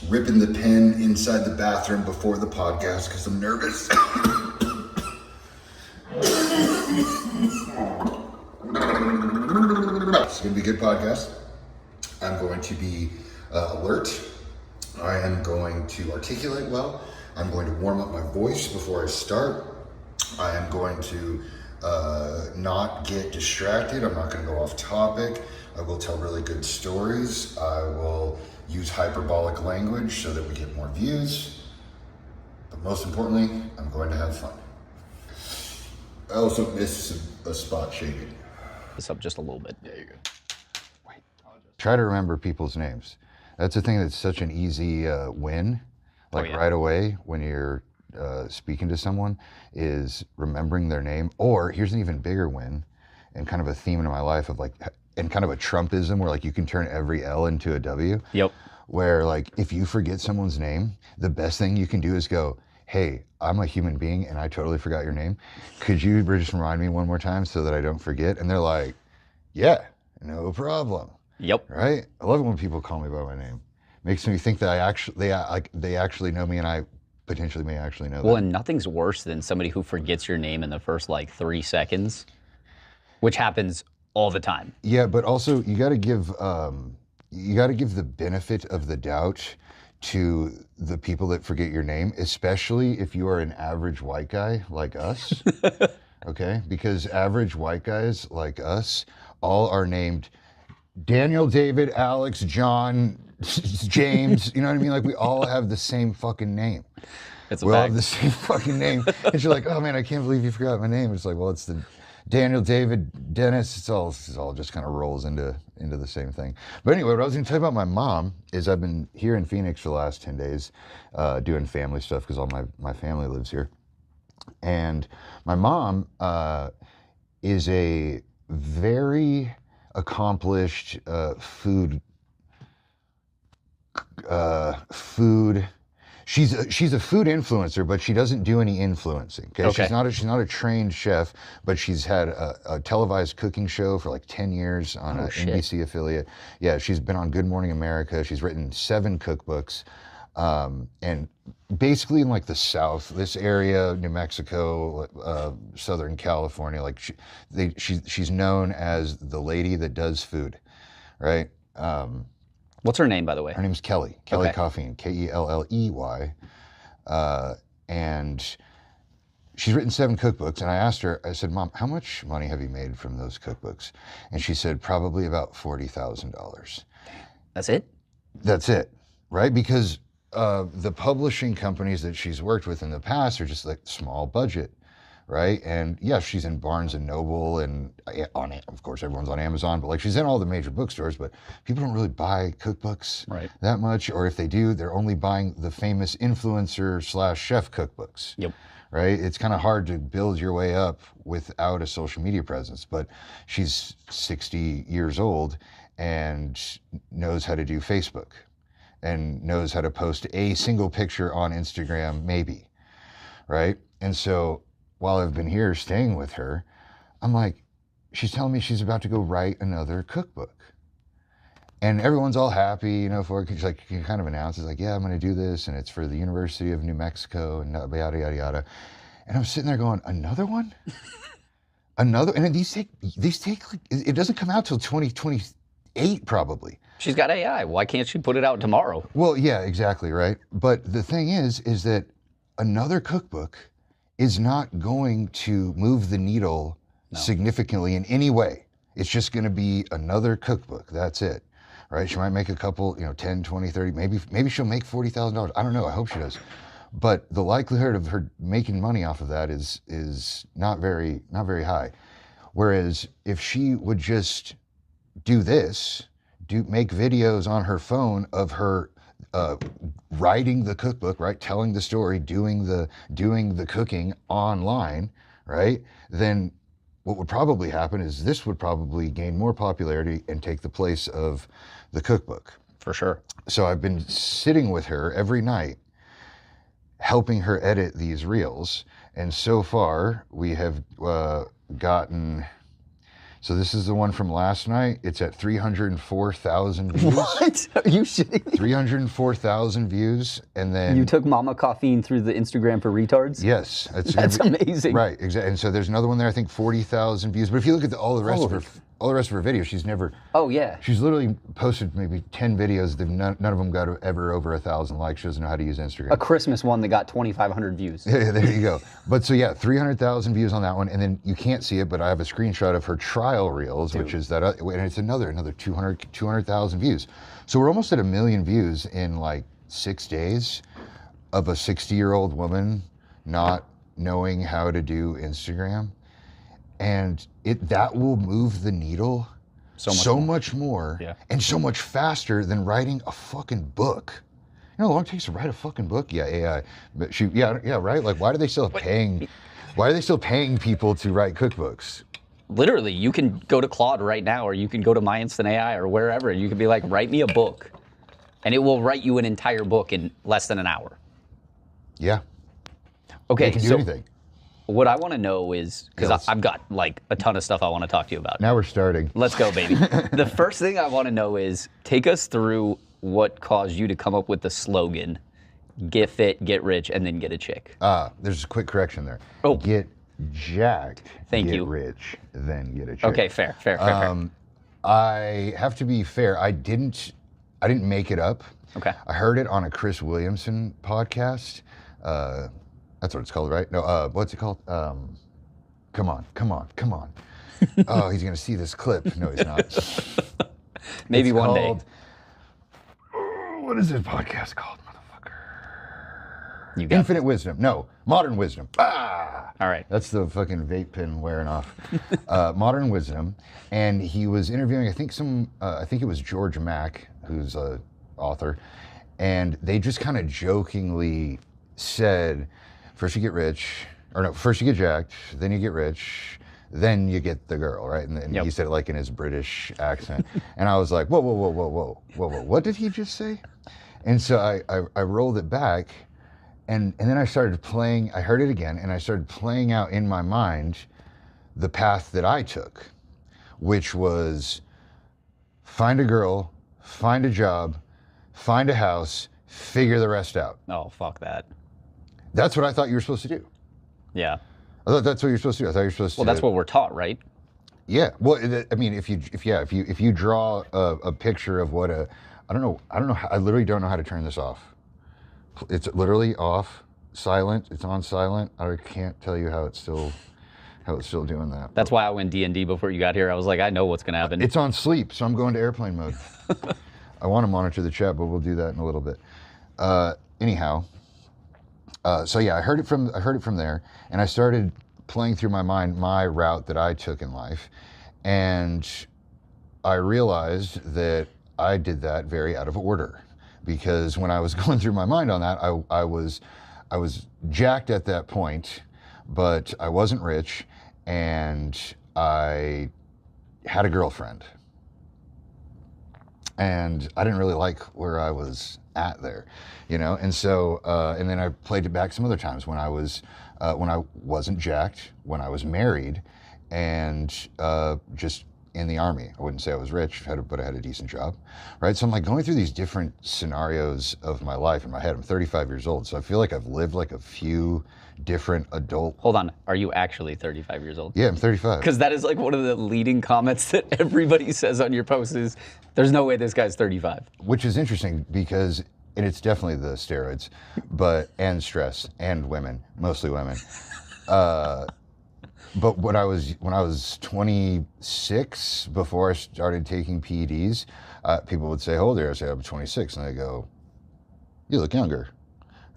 ripping the pen inside the bathroom before the podcast because I'm nervous. It's going to be a good podcast. I'm going to be alert. I am going to articulate well. I'm going to warm up my voice before I start. I am going to not get distracted. I'm not going to go off topic. I will tell really good stories. I will use hyperbolic language so that we get more views. But most importantly, I'm going to have fun. I also miss a spot shaving. This up just a little bit. Yeah, you're good. Wait, try to remember people's names. That's the thing that's such an easy win, right away when you're speaking to someone, is remembering their name. Or here's an even bigger win, and kind of a theme in my life of and kind of a Trumpism where you can turn every L into a W. Yep. Where if you forget someone's name, the best thing you can do is go, hey, I'm a human being and I totally forgot your name. Could you just remind me one more time so that I don't forget? And they're like, yeah, no problem. Yep. Right? I love it when people call me by my name. Makes me think that they actually know me and I potentially may actually know them. Well, and nothing's worse than somebody who forgets your name in the first 3 seconds, which happens all the time. Yeah, but also you got to give the benefit of the doubt to the people that forget your name, especially if you are an average white guy like us. Okay? Because average white guys like us all are named Daniel, David, Alex, John, James. You know what I mean? We all have the same fucking name. We all have the same fucking name. And you're like, oh man, I can't believe you forgot my name. It's well, it's the Daniel, David, Dennis. It's all just kind of rolls into the same thing. But anyway, what I was going to tell you about my mom is I've been here in Phoenix for the last 10 days doing family stuff because all my family lives here. And my mom is a very accomplished food. She's a food influencer, but she doesn't do any influencing. Okay? She's not a trained chef, but she's had a televised cooking show for 10 years on an NBC affiliate. Yeah, she's been on Good Morning America. She's written 7 cookbooks, and basically in the South, this area, New Mexico, Southern California, she's known as the lady that does food, right? What's her name, by the way? Her name's Kelly. Kelly Coffeen, Kelley. And she's written 7 cookbooks. And I asked her, I said, Mom, how much money have you made from those cookbooks? And she said, probably about $40,000. That's it? That's it, right? Because the publishing companies that she's worked with in the past are just small budget, right? And yeah, she's in Barnes and Noble and of course everyone's on Amazon, but she's in all the major bookstores, but people don't really buy cookbooks that much, or if they do, they're only buying the famous influencer / chef cookbooks. Yep. Right? It's kind of hard to build your way up without a social media presence, but she's 60 years old and knows how to do Facebook and knows how to post a single picture on Instagram, maybe, right? And so while I've been here staying with her, I'm she's telling me she's about to go write another cookbook. And everyone's all happy, for it. She kind of announces, yeah, I'm going to do this, and it's for the University of New Mexico, and yada, yada, yada. And I'm sitting there going, another one? Another? And then these take, it doesn't come out till 2028, probably. She's got AI. Why can't she put it out tomorrow? Well, yeah, exactly, right? But the thing is that another cookbook is not going to move the needle significantly in any way. It's just going to be another cookbook. That's it, right? She might make a couple, 10, 20, 30, maybe she'll make $40,000. I don't know. I hope she does. But the likelihood of her making money off of that is not very high. Whereas if she would just do this, make videos on her phone of her writing the cookbook, right? Telling the story, doing the cooking online, right? Then what would probably happen is this would probably gain more popularity and take the place of the cookbook. For sure. So I've been sitting with her every night, helping her edit these reels. And so far we have gotten So this is the one from last night. It's at 304,000 views. What? Are you shitting me? 304,000 views, and then You took Mama Caffeine through the Instagram for retards? yes, That's amazing. Right, exactly. And so there's another one there. I think 40,000 views. But if you look at all the rest of her videos, she's never. Oh yeah. She's literally posted maybe 10 videos. None of them got ever over 1,000 likes. She doesn't know how to use Instagram. A Christmas one that got 2,500 views. Yeah, there you go. But so yeah, 300,000 views on that one, and then you can't see it, but I have a screenshot of her trial reels, which is that, and it's another 200,000 views. So we're almost at 1 million views in like 6 days of a 60-year-old woman not knowing how to do Instagram, and that will move the needle so much more, and so much faster than writing a fucking book. You know how long it takes to write a fucking book? Yeah, AI. But right? Like, why are they still paying people to write cookbooks? Literally, you can go to Claude right now, or you can go to My Instant AI or wherever, and you can be like, write me a book. And it will write you an entire book in less than an hour. Yeah. Okay, They can do anything. What I want to know is, because I've got like a ton of stuff I want to talk to you about. Now we're starting. Let's go, baby. The first thing I want to know is, take us through what caused you to come up with the slogan, get fit, get rich, and then get a chick. There's a quick correction there. Oh. Get jacked, Thank get you. rich, then get a chick. Okay, fair. I have to be fair. I didn't make it up. Okay. I heard it on a Chris Williamson podcast. That's what it's called, right? No, what's it called? Come on. Oh, he's gonna see this clip. No, he's not. Maybe It's one called- day. What is this podcast called, motherfucker? You got Infinite Wisdom. No, Modern Wisdom. All right. That's the fucking vape pen wearing off. Modern Wisdom, and he was interviewing. I think it was George Mack, who's a author, and they just kind of jokingly said, first you get rich, or no, first you get jacked, then you get rich, then you get the girl, right? And he said it like in his British accent, and I was like, whoa, what did he just say? And so I rolled it back. And then I started playing, I heard it again, and I started playing out in my mind the path that I took, which was find a girl, find a job, find a house, figure the rest out. Oh, fuck that. That's what I thought you were supposed to do. Yeah. I thought that's what you're supposed to do. I thought you were supposed to. Well, that's what we're taught, right? Yeah. Well, I mean, if you draw a picture of what I don't know, I literally don't know how to turn this off. It's literally off, silent. It's on silent. I can't tell you how it's still doing that. That's why I went D&D before you got here. I was like, I know what's going to happen. It's on sleep, so I'm going to airplane mode. I want to monitor the chat, but we'll do that in a little bit. Anyhow, so yeah, I heard it from there, and I started playing through my mind my route that I took in life, and I realized that I did that very out of order. Because when I was going through my mind on that, I was jacked at that point, but I wasn't rich, and I had a girlfriend, and I didn't really like where I was at there, you know. And so, and then I played it back some other times when I wasn't jacked, when I was married, and just in the Army. I wouldn't say I was rich, but I had a decent job, right? So I'm like going through these different scenarios of my life in my head. I'm 35 years old, so I feel like I've lived like a few different adult. Hold on, are you actually 35 years old? Yeah, I'm 35. Because that is like one of the leading comments that everybody says on your posts is, there's no way this guy's 35. Which is interesting because, and it's definitely the steroids, and stress, and women, mostly women. But when I was 26, before I started taking PEDs, people would say, "How old are you?" I say, "I'm 26," and they go, "You look younger,"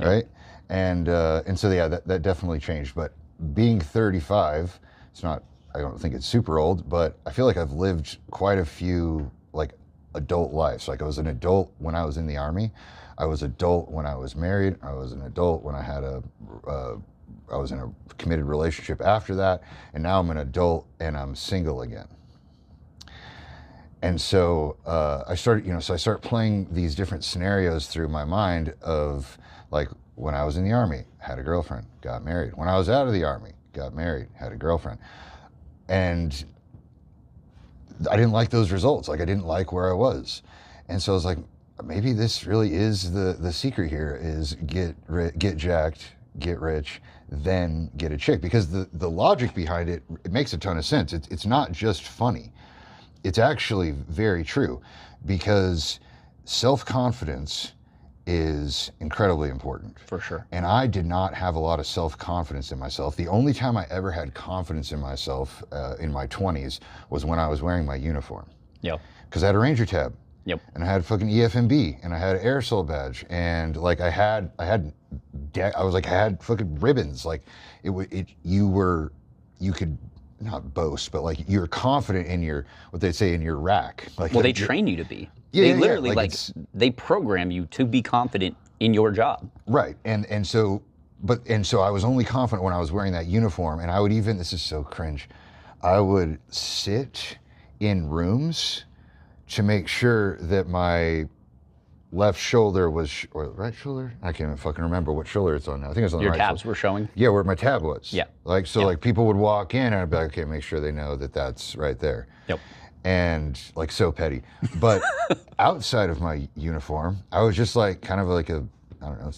right? And so yeah, that definitely changed. But being 35, it's not. I don't think it's super old, but I feel like I've lived quite a few like adult lives. Like I was an adult when I was in the Army. I was adult when I was married. I was an adult when I had I was in a committed relationship after that, and now I'm an adult and I'm single again. And so I started playing these different scenarios through my mind of like when I was in the Army, had a girlfriend, got married. When I was out of the Army, got married, had a girlfriend. And I didn't like those results. Like I didn't like where I was. And so I was like, maybe this really is the secret here is get jacked, get rich, then get a chick. Because the logic behind it, it makes a ton of sense. It's not just funny. It's actually very true, because self-confidence is incredibly important. For sure. And I did not have a lot of self-confidence in myself. The only time I ever had confidence in myself in my 20s was when I was wearing my uniform. Yep. Because I had a Ranger tab. Yep. And I had fucking EFMB, and I had an air soul badge, and like I had fucking ribbons. Like you could not boast, but like you're confident in your, what they say, in your rack. Like, well, they train you to be. Yeah, they yeah, literally like they program you to be confident in your job. Right. And so I was only confident when I was wearing that uniform, and I would even, this is so cringe, I would sit in rooms to make sure that my left shoulder was, or right shoulder? I can't even fucking remember what shoulder it's on now. I think it's on the Your right tabs shoulder. were showing? Yeah, where my tab was. Yeah. Like, so like people would walk in and I'd be like, okay, make sure they know that that's right there. Yep. And like so petty. But outside of my uniform, I was just like kind of like I don't know,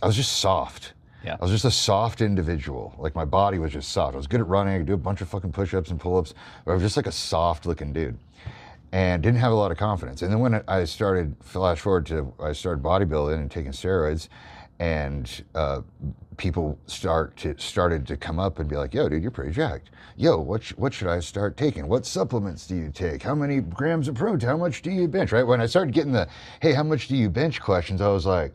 I was just soft. Yeah. I was just a soft individual. Like my body was just soft. I was good at running. I could do a bunch of fucking push-ups and pull-ups. But I was just like a soft looking dude. And didn't have a lot of confidence. And then when I started, flash forward to, I started bodybuilding and taking steroids, and people started to come up and be like, yo, dude, you're pretty jacked. Yo, what should I start taking? What supplements do you take? How many grams of protein? How much do you bench? Right? When I started getting the, hey, how much do you bench questions, I was like,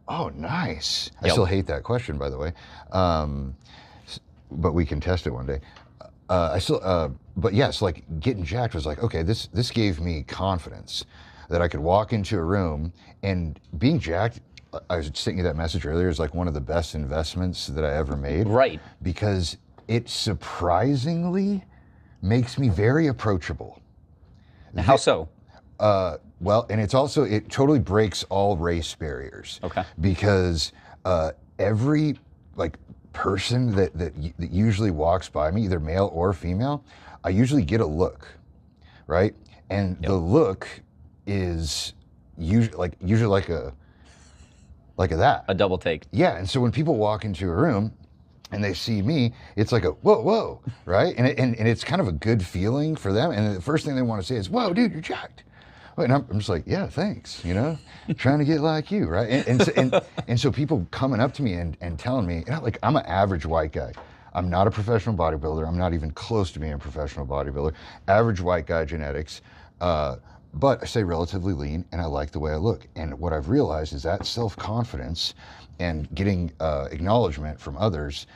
oh, nice. I still hate that question, by the way. But we can test it one day. But yes, like getting jacked was like, okay, this gave me confidence that I could walk into a room, and being jacked, I was sending you that message earlier, is like one of the best investments that I ever made. Right. Because it surprisingly makes me very approachable. Now, how so? Well, and it's also, it totally breaks all race barriers. Okay. Because every like person that usually walks by me, either male or female, I usually get a look, right? And the look is usually like a that. A double take. Yeah, and so when people walk into a room and they see me, it's like a whoa, right? And it's kind of a good feeling for them. And the first thing they want to say is, whoa, dude, you're jacked. And I'm just like, yeah, thanks, you know, trying to get like you, right? And so people coming up to me and telling me, you know, like I'm an average white guy. I'm not a professional bodybuilder. I'm not even close to being a professional bodybuilder. Average white guy genetics. But I stay relatively lean, and I like the way I look. And what I've realized is that self-confidence and getting acknowledgement from others,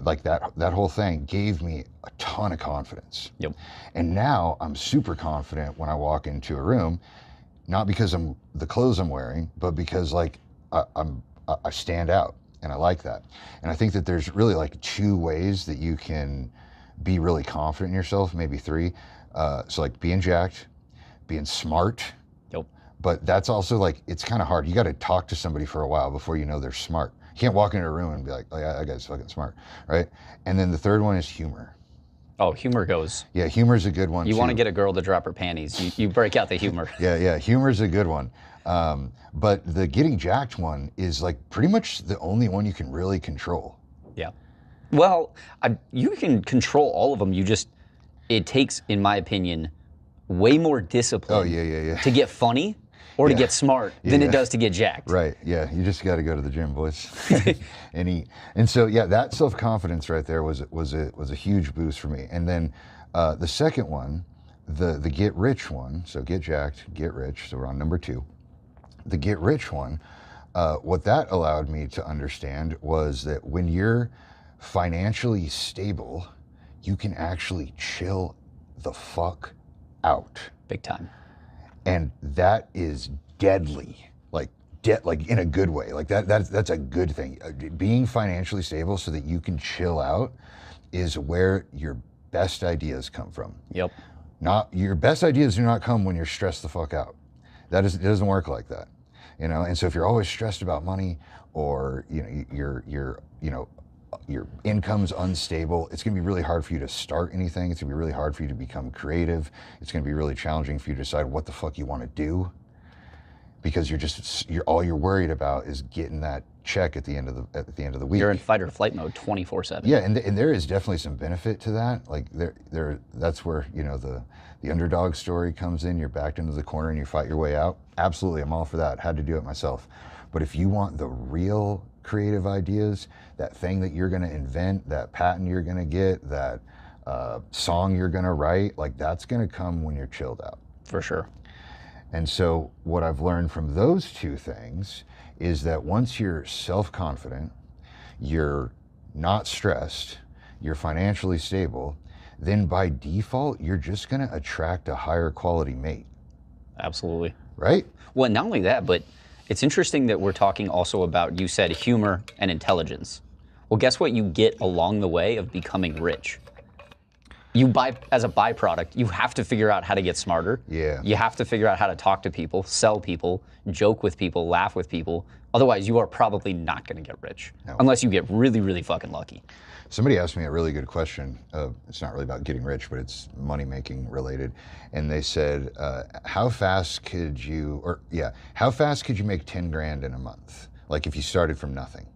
like that whole thing gave me a ton of confidence. Yep. And now I'm super confident when I walk into a room, not because I'm the clothes I'm wearing, but because like I stand out, and I like that. And I think that there's really like two ways that you can be really confident in yourself, maybe three. So like being jacked, being smart. Yep. But that's also like, it's kind of hard. You got to talk to somebody for a while before you know they're smart. You can't walk into a room and be like, oh yeah, that guy's fucking smart, right? And then the third one is humor. Oh, humor goes. Yeah, humor's a good one. You want to get a girl to drop her panties, you break out the humor. Yeah, humor's a good one. But the getting jacked one is like pretty much the only one you can really control. Yeah. Well, you can control all of them. It takes, in my opinion, way more discipline to get funny or to get smart than it does to get jacked. Right, yeah, you just got to go to the gym, boys, and eat. And so, yeah, that self-confidence right there was a huge boost for me. And then the second one, the get rich one, so get jacked, get rich, so we're on number 2. The get rich one, what that allowed me to understand was that when you're financially stable, you can actually chill the fuck out. Big time. And that is deadly, like in a good way. Like that's a good thing. Being financially stable so that you can chill out is where your best ideas come from. Yep. Not your best ideas do not come when you're stressed the fuck out. It doesn't work like that. You know, and so if you're always stressed about money, or you know you're your income's unstable. It's going to be really hard for you to start anything. It's going to be really hard for you to become creative. It's going to be really challenging for you to decide what the fuck you want to do, because you're all you're worried about is getting that check at the end of the week. You're in fight or flight mode 24/7. Yeah, and there is definitely some benefit to that. Like that's where, you know, the underdog story comes in. You're backed into the corner and you fight your way out. Absolutely, I'm all for that. Had to do it myself. But if you want the real creative ideas, that thing that you're going to invent, that patent you're going to get, that song you're going to write, like that's going to come when you're chilled out. For sure. And so what I've learned from those two things is that once you're self-confident, you're not stressed, you're financially stable, then by default, you're just going to attract a higher quality mate. Absolutely. Right? Well, not only that, but it's interesting that we're talking also about, you said, humor and intelligence. Well, guess what you get along the way of becoming rich? As a byproduct, you have to figure out how to get smarter. Yeah. You have to figure out how to talk to people, sell people, joke with people, laugh with people. Otherwise, you are probably not going to get rich. No. Unless you get really, really fucking lucky. Somebody asked me a really good question. It's not really about getting rich, but it's money-making related. And they said, how fast could you make 10 grand in a month? Like if you started from nothing.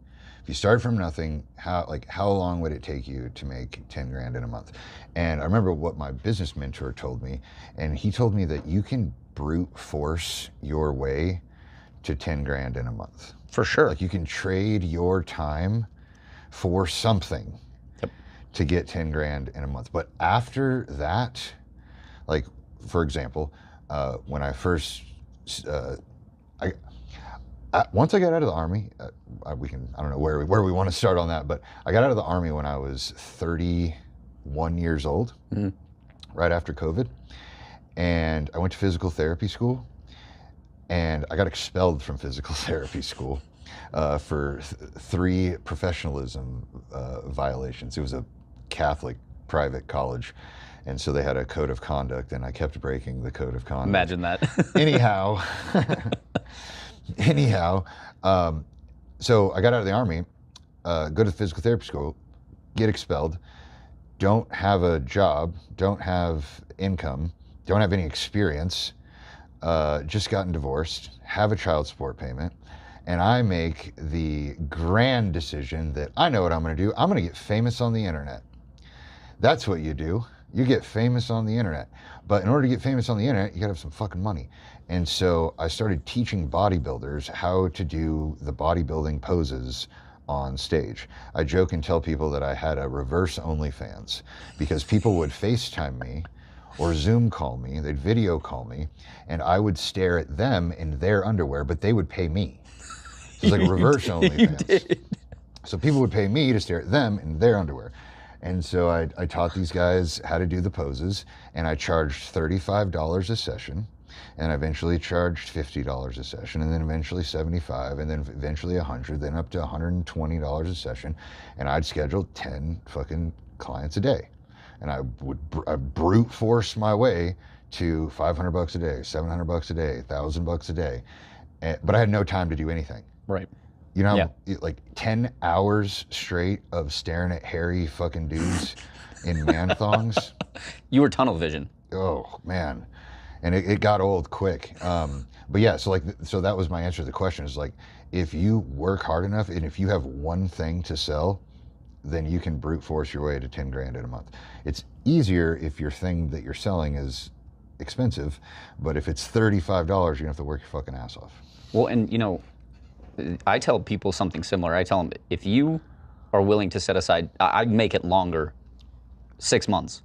If you started from nothing, how long would it take you to make 10 grand in a month? And I remember what my business mentor told me, and he told me that you can brute force your way to 10 grand in a month. For sure. Like you can trade your time for something to get 10 grand in a month. But after that, like for example, when I first, once I got out of the Army, I don't know where we want to start on that, but I got out of the Army when I was 31 years old, right after COVID. And I went to physical therapy school, and I got expelled from physical therapy school for 3 professionalism violations. It was a Catholic private college, and so they had a code of conduct, and I kept breaking the code of conduct. Imagine that. Anyhow, so I got out of the Army, go to physical therapy school, get expelled, don't have a job, don't have income, don't have any experience, just gotten divorced, have a child support payment, and I make the grand decision that I know what I'm going to do. I'm going to get famous on the internet. That's what you do. You get famous on the internet. But in order to get famous on the internet, you got to have some fucking money. And so I started teaching bodybuilders how to do the bodybuilding poses on stage. I joke and tell people that I had a reverse OnlyFans, because people would FaceTime me or Zoom call me, they'd video call me, and I would stare at them in their underwear, but they would pay me. It was like a reverse OnlyFans. So people would pay me to stare at them in their underwear. And so I taught these guys how to do the poses, and I charged $35 a session, and I eventually charged $50 a session, and then eventually $75, and then eventually $100, then up to $120 a session, and I'd schedule 10 fucking clients a day. And I would brute force my way to $500 a day, $700 a day, $1,000 a day, but I had no time to do anything. Right. You know, like 10 hours straight of staring at hairy fucking dudes in man thongs. You were tunnel vision. Oh, man. And it got old quick. But yeah, so that was my answer to the question, is like, if you work hard enough and if you have one thing to sell, then you can brute force your way to 10 grand in a month. It's easier if your thing that you're selling is expensive, but if it's $35, you're gonna have to work your fucking ass off. Well, and you know, I tell people something similar. I tell them, if you are willing to set aside, I'd make it longer, 6 months.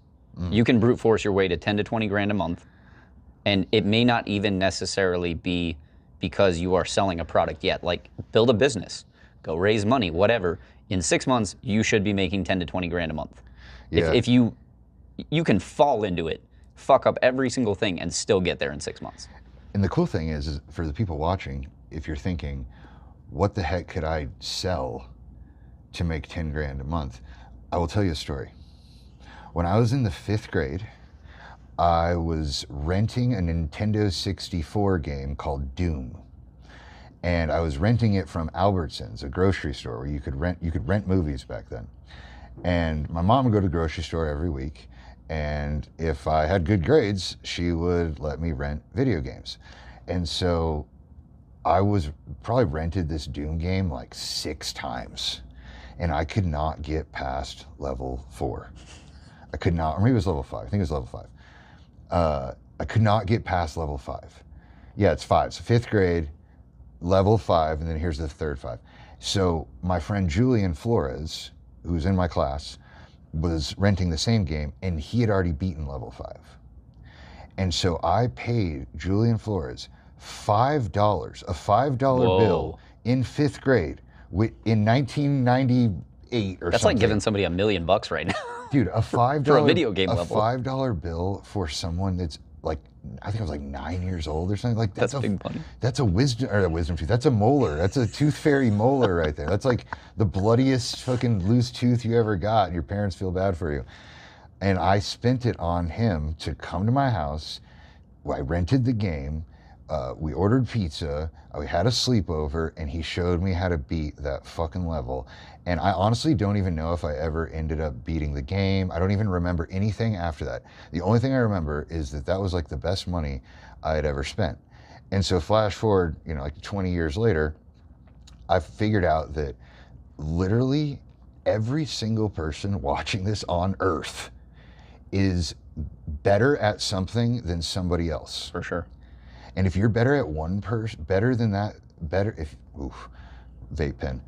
You can brute force your way to 10 to 20 grand a month. And it may not even necessarily be because you are selling a product yet. Like, build a business, go raise money, whatever. In 6 months, you should be making 10 to 20 grand a month. Yeah. If you can fall into it, fuck up every single thing, and still get there in 6 months. And the cool thing is for the people watching, if you're thinking, what the heck could I sell to make 10 grand a month? I will tell you a story. When I was in the 5th grade, I was renting a Nintendo 64 game called Doom. and I was renting it from Albertsons, a grocery store where you could rent movies back then. And my mom would go to the grocery store every week, and if I had good grades, she would let me rent video games. And so I was probably rented this Doom game like 6 times, and I could not get past level 4. I could not, or maybe it was level 5. I think it was level 5. I could not get past level 5. Yeah, it's 5. So 5th grade, level 5, and then here's the third 5. So my friend Julian Flores, who's in my class, was renting the same game, and he had already beaten level 5. And so I paid Julian Flores $5, a $5 bill in 5th grade in 1998 or That's something. like giving somebody $1 million right now. Dude, a $5 for a video game a level. $5 bill for someone that's like, I think I was like 9 years old or something. Like that's big money. That's a wisdom tooth. That's a molar. That's a tooth fairy molar right there. That's like the bloodiest fucking loose tooth you ever got, and your parents feel bad for you. And I spent it on him to come to my house. I rented the game. We ordered pizza. We had a sleepover, and he showed me how to beat that fucking level. And I honestly don't even know if I ever ended up beating the game. I don't even remember anything after that. The only thing I remember is that was like the best money I had ever spent. And so flash forward, like 20 years later, I figured out that literally every single person watching this on Earth is better at something than somebody else. For sure. And if you're better at one person, vape pen.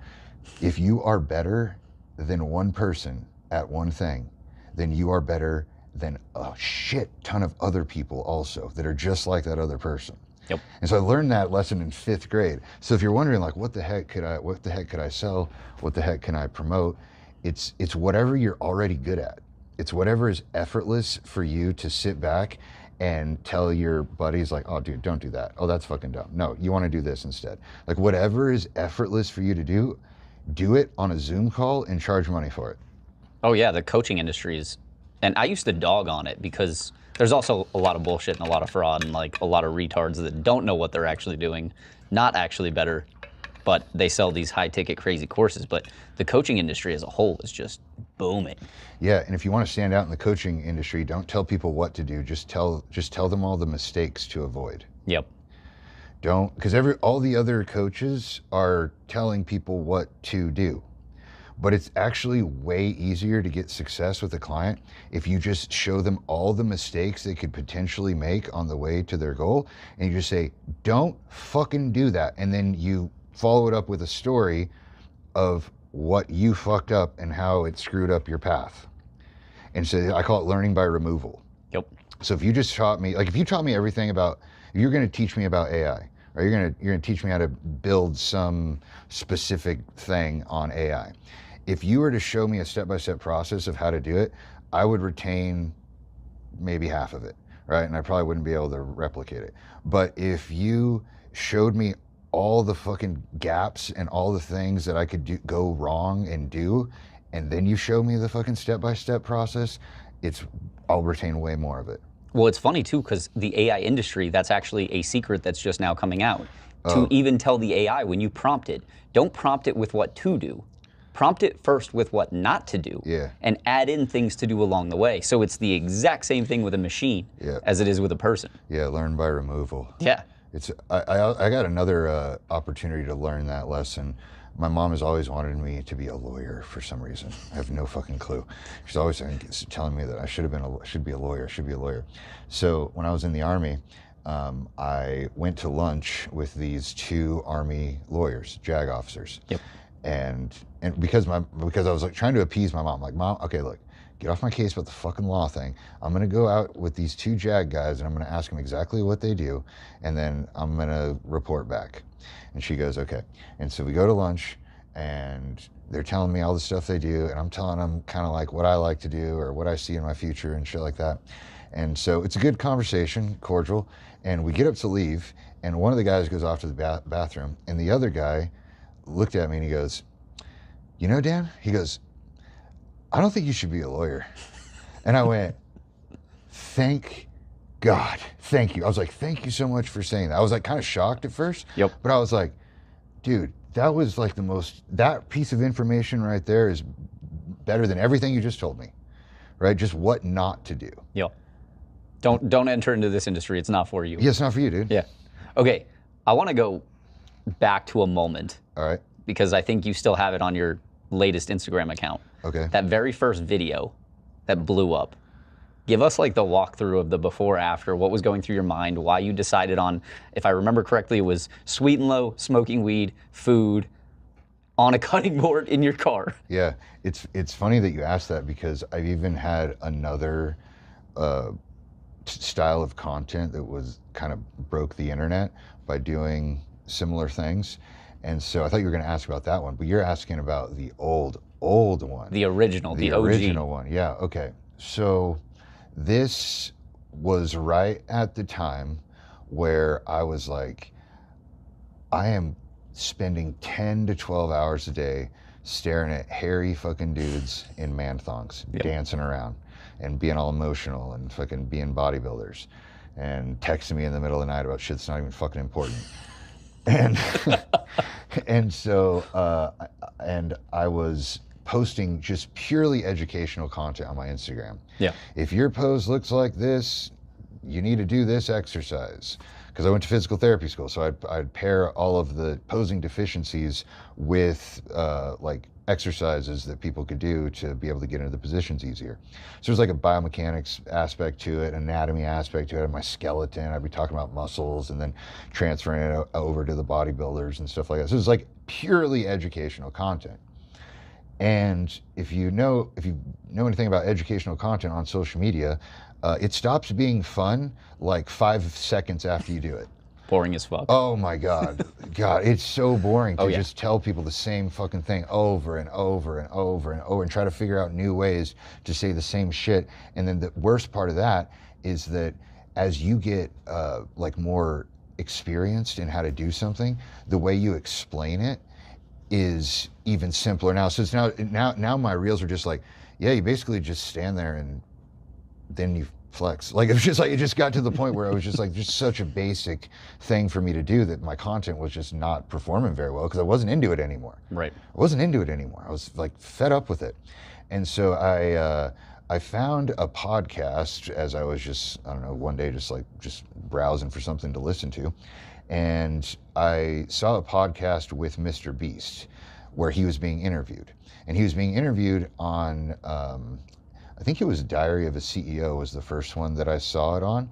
If you are better than one person at one thing, then you are better than a shit ton of other people also that are just like that other person. Yep. And so I learned that lesson in 5th grade. So if you're wondering like, what the heck could I sell? What the heck can I promote? It's whatever you're already good at. It's whatever is effortless for you to sit back and tell your buddies like, oh dude, don't do that. Oh, that's fucking dumb. No, you want to do this instead. Like whatever is effortless for you to do it on a Zoom call and charge money for it. Oh yeah, the coaching industry is, and I used to dog on it because there's also a lot of bullshit and a lot of fraud and like a lot of retards that don't know what they're actually doing, not actually better, but they sell these high ticket crazy courses. But the coaching industry as a whole is just booming. Yeah, and if you want to stand out in the coaching industry, don't tell people what to do. Just tell them all the mistakes to avoid. Yep. Because all the other coaches are telling people what to do. But it's actually way easier to get success with a client if you just show them all the mistakes they could potentially make on the way to their goal, and you just say, don't fucking do that. And then you follow it up with a story of what you fucked up and how it screwed up your path. And so I call it learning by removal. Yep. So if you just taught me, like if you taught me everything about, if you're going to teach me about AI, or you're going to teach me how to build some specific thing on AI. If you were to show me a step-by-step process of how to do it, I would retain maybe half of it, right? And I probably wouldn't be able to replicate it. But if you showed me all the fucking gaps and all the things that I could go wrong and do, and then you show me the fucking step-by-step process, I'll retain way more of it. Well, it's funny too, because the AI industry, that's actually a secret that's just now coming out. To even tell the AI when you prompt it, don't prompt it with what to do. Prompt it first with what not to do, and add in things to do along the way. So it's the exact same thing with a machine as it is with a person. Yeah, learn by removal. Yeah. I got another opportunity to learn that lesson. My mom has always wanted me to be a lawyer for some reason. I have no fucking clue. She's always telling me that I should be a lawyer. So when I was in the Army, I went to lunch with these 2 Army lawyers, JAG officers. Yep. And because I was like trying to appease my mom, like, Mom, okay, look, get off my case about the fucking law thing. I'm gonna go out with these 2 JAG guys and I'm gonna ask them exactly what they do, and then I'm gonna report back. And she goes, okay. And so we go to lunch, and they're telling me all the stuff they do, and I'm telling them kind of like what I like to do or what I see in my future and shit like that. And so it's a good conversation, cordial, and we get up to leave, and one of the guys goes off to the bathroom, and the other guy looked at me and he goes, you know, Dan, he goes, I don't think you should be a lawyer. And I went, thank God, thank you. I was like, thank you so much for saying that. I was like kind of shocked at first, but I was like, dude, that was like that piece of information right there is better than everything you just told me, right? Just what not to do. Yeah. Don't enter into this industry. It's not for you. Yeah, it's not for you, dude. Yeah. Okay. I want to go back to a moment. All right. Because I think you still have it on your latest Instagram account. Okay. That very first video that blew up. Give us like the walkthrough of the before after, what was going through your mind, why you decided on, if I remember correctly, it was Sweet and Low, smoking weed, food, on a cutting board in your car. Yeah, it's funny that you asked that because I've even had another style of content that was kind of broke the internet by doing similar things. And so I thought you were going to ask about that one, but you're asking about the old one. The original, the OG. original one, yeah, okay. So this was right at the time where I was like, I am spending 10 to 12 hours a day staring at hairy fucking dudes in man thongs, dancing around and being all emotional and fucking being bodybuilders and texting me in the middle of the night about shit that's not even fucking important. And and so I was posting just purely educational content on my Instagram. Yeah. If your pose looks like this, you need to do this exercise. Because I went to physical therapy school, so I'd pair all of the posing deficiencies with like exercises that people could do to be able to get into the positions easier. So there's like a biomechanics aspect to it, anatomy aspect to it, my skeleton. I'd be talking about muscles and then transferring it over to the bodybuilders and stuff like that. So it's like purely educational content. And if you know anything about educational content on social media, it stops being fun like 5 seconds after you do it. Boring as fuck. Oh my God. God, it's so boring to just tell people the same fucking thing over and over and over and over and try to figure out new ways to say the same shit. And then the worst part of that is that as you get like more experienced in how to do something, the way you explain it is even simpler now. So it's now my reels are just like, yeah, you basically just stand there and then you flex. Like it just got to the point where it was just like just such a basic thing for me to do that my content was just not performing very well because I wasn't into it anymore. Right. I wasn't into it anymore. I was like fed up with it. And so I found a podcast as I was just, I don't know, one day just browsing for something to listen to. And I saw a podcast with Mr. Beast where he was being interviewed. And he was being interviewed on, I think it was Diary of a CEO was the first one that I saw it on.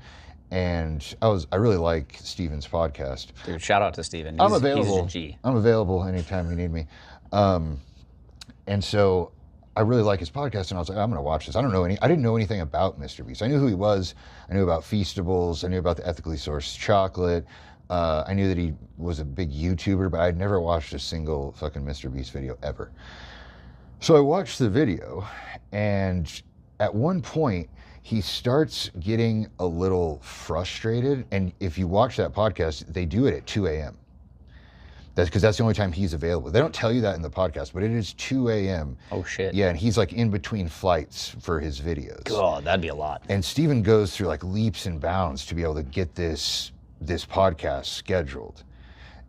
And I really like Steven's podcast. Dude, shout out to Steven. I'm available. He's a G. I'm available anytime you need me. And so I really like his podcast, and I was like, I'm going to watch this. I didn't know anything about Mr. Beast. I knew who he was. I knew about Feastables. I knew about the ethically sourced chocolate. I knew that he was a big YouTuber, but I'd never watched a single fucking Mr. Beast video ever. So I watched the video, and at one point, he starts getting a little frustrated. And if you watch that podcast, they do it at 2 a.m. That's because that's the only time he's available. They don't tell you that in the podcast, but it is 2 a.m. Oh, shit. Yeah, and he's like in between flights for his videos. God, that'd be a lot. And Steven goes through like leaps and bounds to be able to get this podcast scheduled.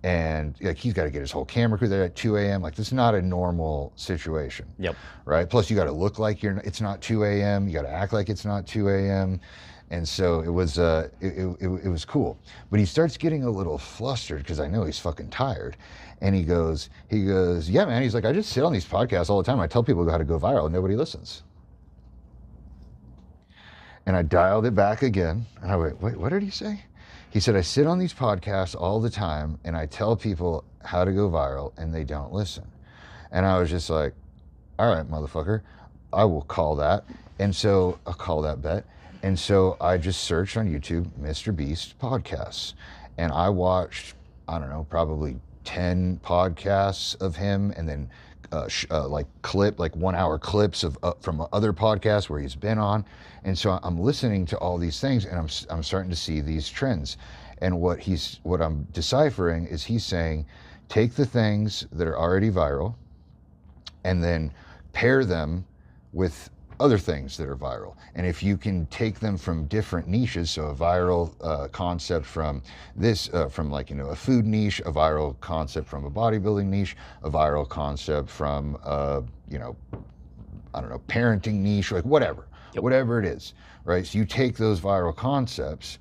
And like he's got to get his whole camera crew there at 2 a.m. Like this is not a normal situation. Yep. Right? Plus you got to look like it's not 2 a.m. You got to act like it's not 2 a.m. And so it was it was cool. But he starts getting a little flustered because I know he's fucking tired. And he goes, yeah, man. He's like, I just sit on these podcasts all the time. I tell people how to go viral and nobody listens. And I dialed it back again. And I went, wait, what did he say? He said, I sit on these podcasts all the time and I tell people how to go viral and they don't listen. And I was just like, all right, motherfucker, I will call that. And so I'll call that bet. And so I just searched on YouTube, Mr. Beast podcasts. And I watched, I don't know, probably 10 podcasts of him and then like 1 hour clips of from other podcasts where he's been on. And so I'm listening to all these things and I'm starting to see these trends. And what I'm deciphering is he's saying, take the things that are already viral and then pair them with other things that are viral. And if you can take them from different niches, so a viral concept from this, from like, you know, a food niche, a viral concept from a bodybuilding niche, a viral concept from, you know, I don't know, parenting niche, like whatever, whatever it is, right? So you take those viral concepts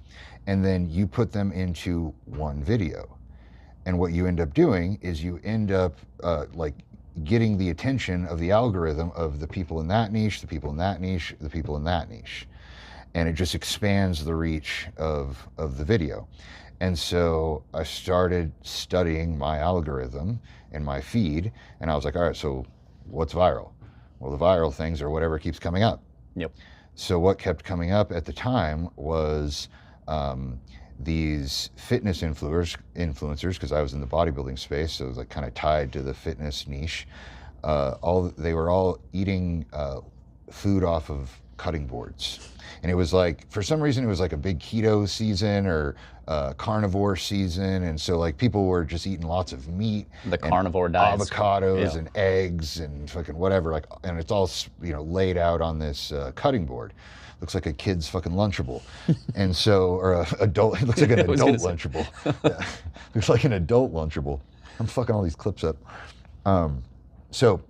and then you put them into one video. And what you end up doing is you end up like getting the attention of the algorithm of the people in that niche, the people in that niche, the people in that niche. And it just expands the reach of the video. And so I started studying my algorithm and my feed, and I was like, all right, so what's viral? Well, the viral things are whatever keeps coming up. Yep. So what kept coming up at the time was these fitness influencers, because I was in the bodybuilding space, so it was like kind of tied to the fitness niche. They were all eating food off of cutting boards, and it was like, for some reason, it was like a big keto season or carnivore season, and so like people were just eating lots of meat, the carnivore diet, avocados and eggs and fucking whatever, like, and it's all, you know, laid out on this cutting board. Looks like a kid's fucking Lunchable. And so, or a adult, it looks like an adult Lunchable. Yeah. Looks like an adult Lunchable. I'm fucking all these clips up. So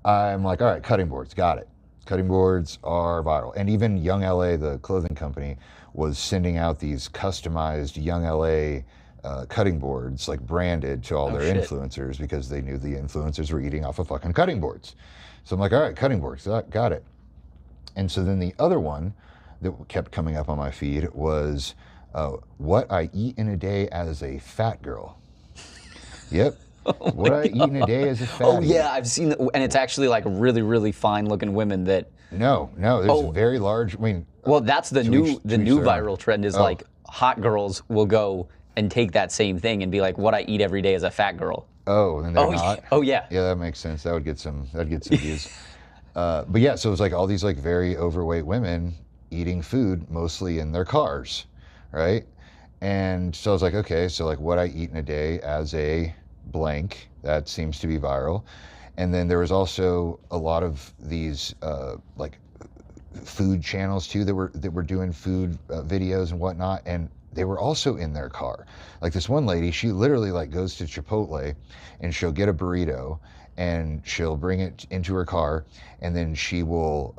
I'm like, all right, cutting boards, got it. Cutting boards are viral. And even Young LA, the clothing company, was sending out these customized Young LA cutting boards, like branded to all their influencers, because they knew the influencers were eating off of fucking cutting boards. So I'm like, all right, cutting boards, got it. And so then the other one that kept coming up on my feed was what I eat in a day as a fat girl. Yep. What I eat in a day as a fat. Oh yeah, I've seen that, and it's actually like really, really fine looking women that. No, there's very large. I mean. Well, that's the new viral trend is like hot girls will go and take that same thing and be like, what I eat every day as a fat girl. Oh, and they're not. Oh yeah. Yeah, that makes sense. That'd get some views. But yeah, so it was like all these like very overweight women eating food mostly in their cars, right? And so I was like, okay, so like what I eat in a day as a blank, that seems to be viral. And then there was also a lot of these like food channels too that were doing food videos and whatnot, and they were also in their car. Like this one lady, she literally like goes to Chipotle and she'll get a burrito and she'll bring it into her car, and then she will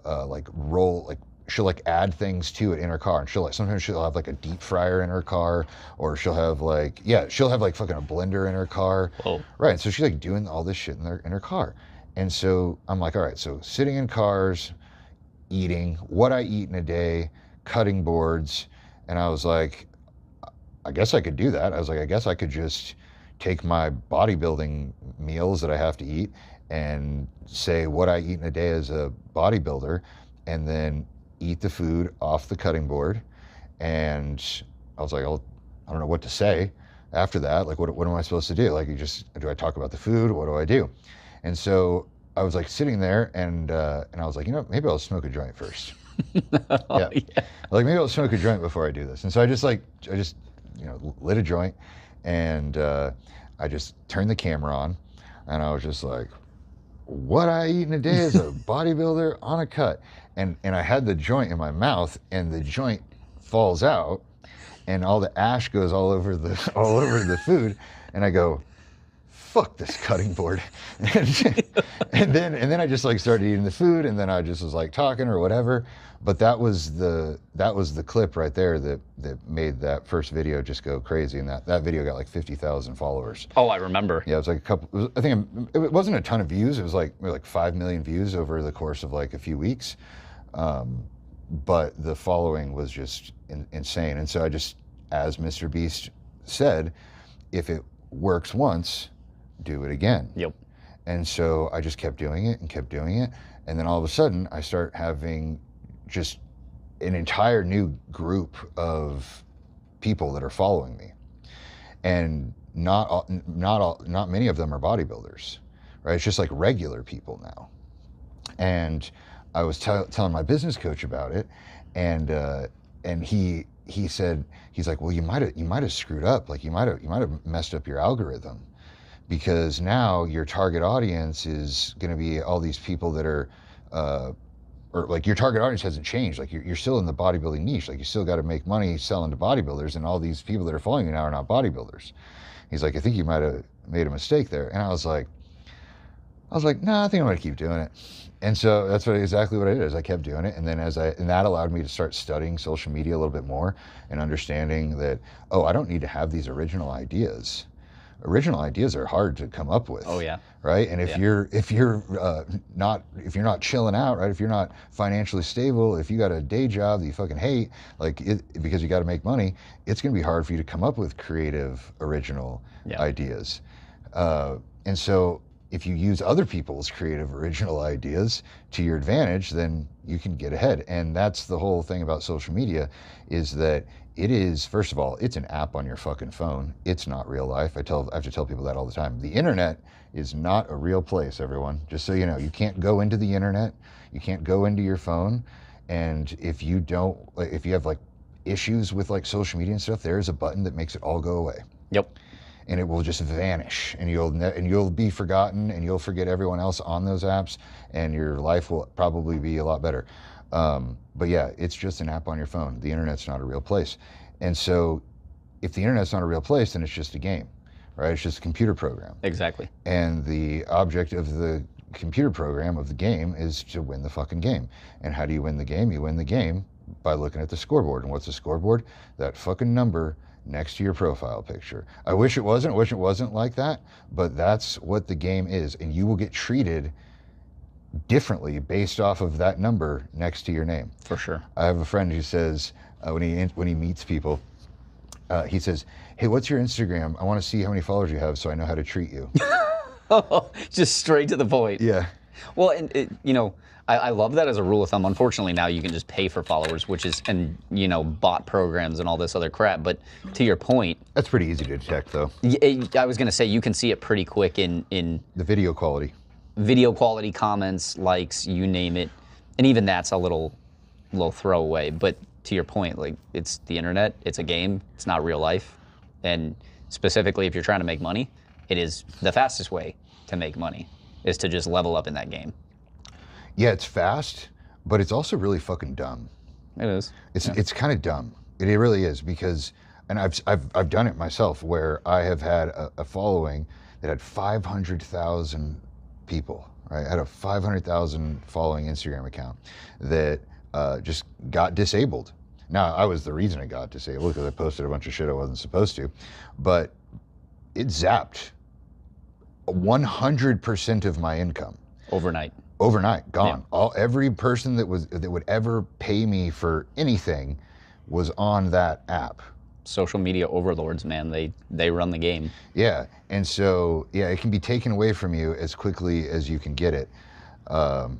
she'll like add things to it in her car, and sometimes she'll have like a deep fryer in her car, or she'll have like fucking a blender in her car. Whoa. Right. So she's like doing all this shit in her car. And so I'm like, all right, so sitting in cars, eating, what I eat in a day, cutting boards, and I was like, I guess I could do that. I was like, I guess I could just take my bodybuilding meals that I have to eat and say what I eat in a day as a bodybuilder, and then eat the food off the cutting board. And I was like, I don't know what to say after that. Like, what am I supposed to do? Like, do I talk about the food? What do I do? And so I was like sitting there, and I was like, you know, maybe I'll smoke a joint first. Yeah. Like maybe I'll smoke a joint before I do this. And so I just you know, lit a joint, and I just turned the camera on, and I was just like, what I eat in a day as a bodybuilder on a cut. And I had the joint in my mouth, and the joint falls out, and all the ash goes all over the food, and I go, fuck this cutting board. and then I just like started eating the food, and then I just was like talking or whatever. But that was the clip right there that made that first video just go crazy, and that video got like 50,000 followers. Oh, I remember. Yeah, it was like I think it wasn't a ton of views. It was like 5 million views over the course of like a few weeks. But the following was just insane. And so I just, as Mr. Beast said, if it works once, do it again. Yep. And so I just kept doing it. And then all of a sudden I start having just an entire new group of people that are following me. And not many of them are bodybuilders, right? It's just like regular people now. And I was telling my business coach about it, and he said, he's like, well, you might have screwed up, like you might have messed up your algorithm, because now your target audience is going to be all these people that are or like your target audience hasn't changed. Like you're still in the bodybuilding niche. Like you still got to make money selling to bodybuilders, and all these people that are following you now are not bodybuilders. He's like, I think you might have made a mistake there. And I was like, nah, I think I'm gonna keep doing it. And so that's exactly what I did. Is I kept doing it, and then and that allowed me to start studying social media a little bit more and understanding that, oh, I don't need to have these original ideas. Original ideas are hard to come up with. Oh yeah. Right. And if you're not chilling out, right? If you're not financially stable, if you got a day job that you fucking hate, because you got to make money, it's going to be hard for you to come up with creative, original ideas. And so if you use other people's creative, original ideas to your advantage, then you can get ahead. And that's the whole thing about social media, is that it is, first of all, it's an app on your fucking phone. It's not real life. I have to tell people that all the time. The internet is not a real place, everyone. Just so you know, you can't go into the internet. You can't go into your phone. And if you have like issues with like social media and stuff, there's a button that makes it all go away. Yep. And it will just vanish, and you'll be forgotten, and you'll forget everyone else on those apps, and your life will probably be a lot better. But yeah, it's just an app on your phone. The internet's not a real place. And so if the internet's not a real place, then it's just a game, right? It's just a computer program. Exactly. And the object of the computer program, of the game, is to win the fucking game. And how do you win the game? You win the game by looking at the scoreboard. And what's the scoreboard? That fucking number next to your profile picture. I wish it wasn't like that, but that's what the game is. And you will get treated differently based off of that number next to your name. For sure. I have a friend who says, when he meets people, he says, hey, what's your Instagram? I want to see how many followers you have so I know how to treat you. Just straight to the point. Yeah. Well, and I love that as a rule of thumb. Unfortunately, now you can just pay for followers, and bot programs and all this other crap. But to your point, that's pretty easy to detect, though. I was going to say you can see it pretty quick in the video quality. Video quality, comments, likes, you name it, and even that's a little throwaway. But to your point, like, it's the internet, it's a game, it's not real life, and specifically if you're trying to make money, it is the fastest way to make money is to just level up in that game. Yeah, it's fast, but it's also really fucking dumb. It is. It's kind of dumb. It really is, because, and I've done it myself, where I have had a following that had 500,000 people. Right, I had a 500,000 following Instagram account that just got disabled. Now, I was the reason it got disabled, because I posted a bunch of shit I wasn't supposed to, but it zapped 100% of my income overnight, gone. Yeah. Every person that would ever pay me for anything was on that app. Social media overlords, man, they run the game. Yeah, and so it can be taken away from you as quickly as you can get it. But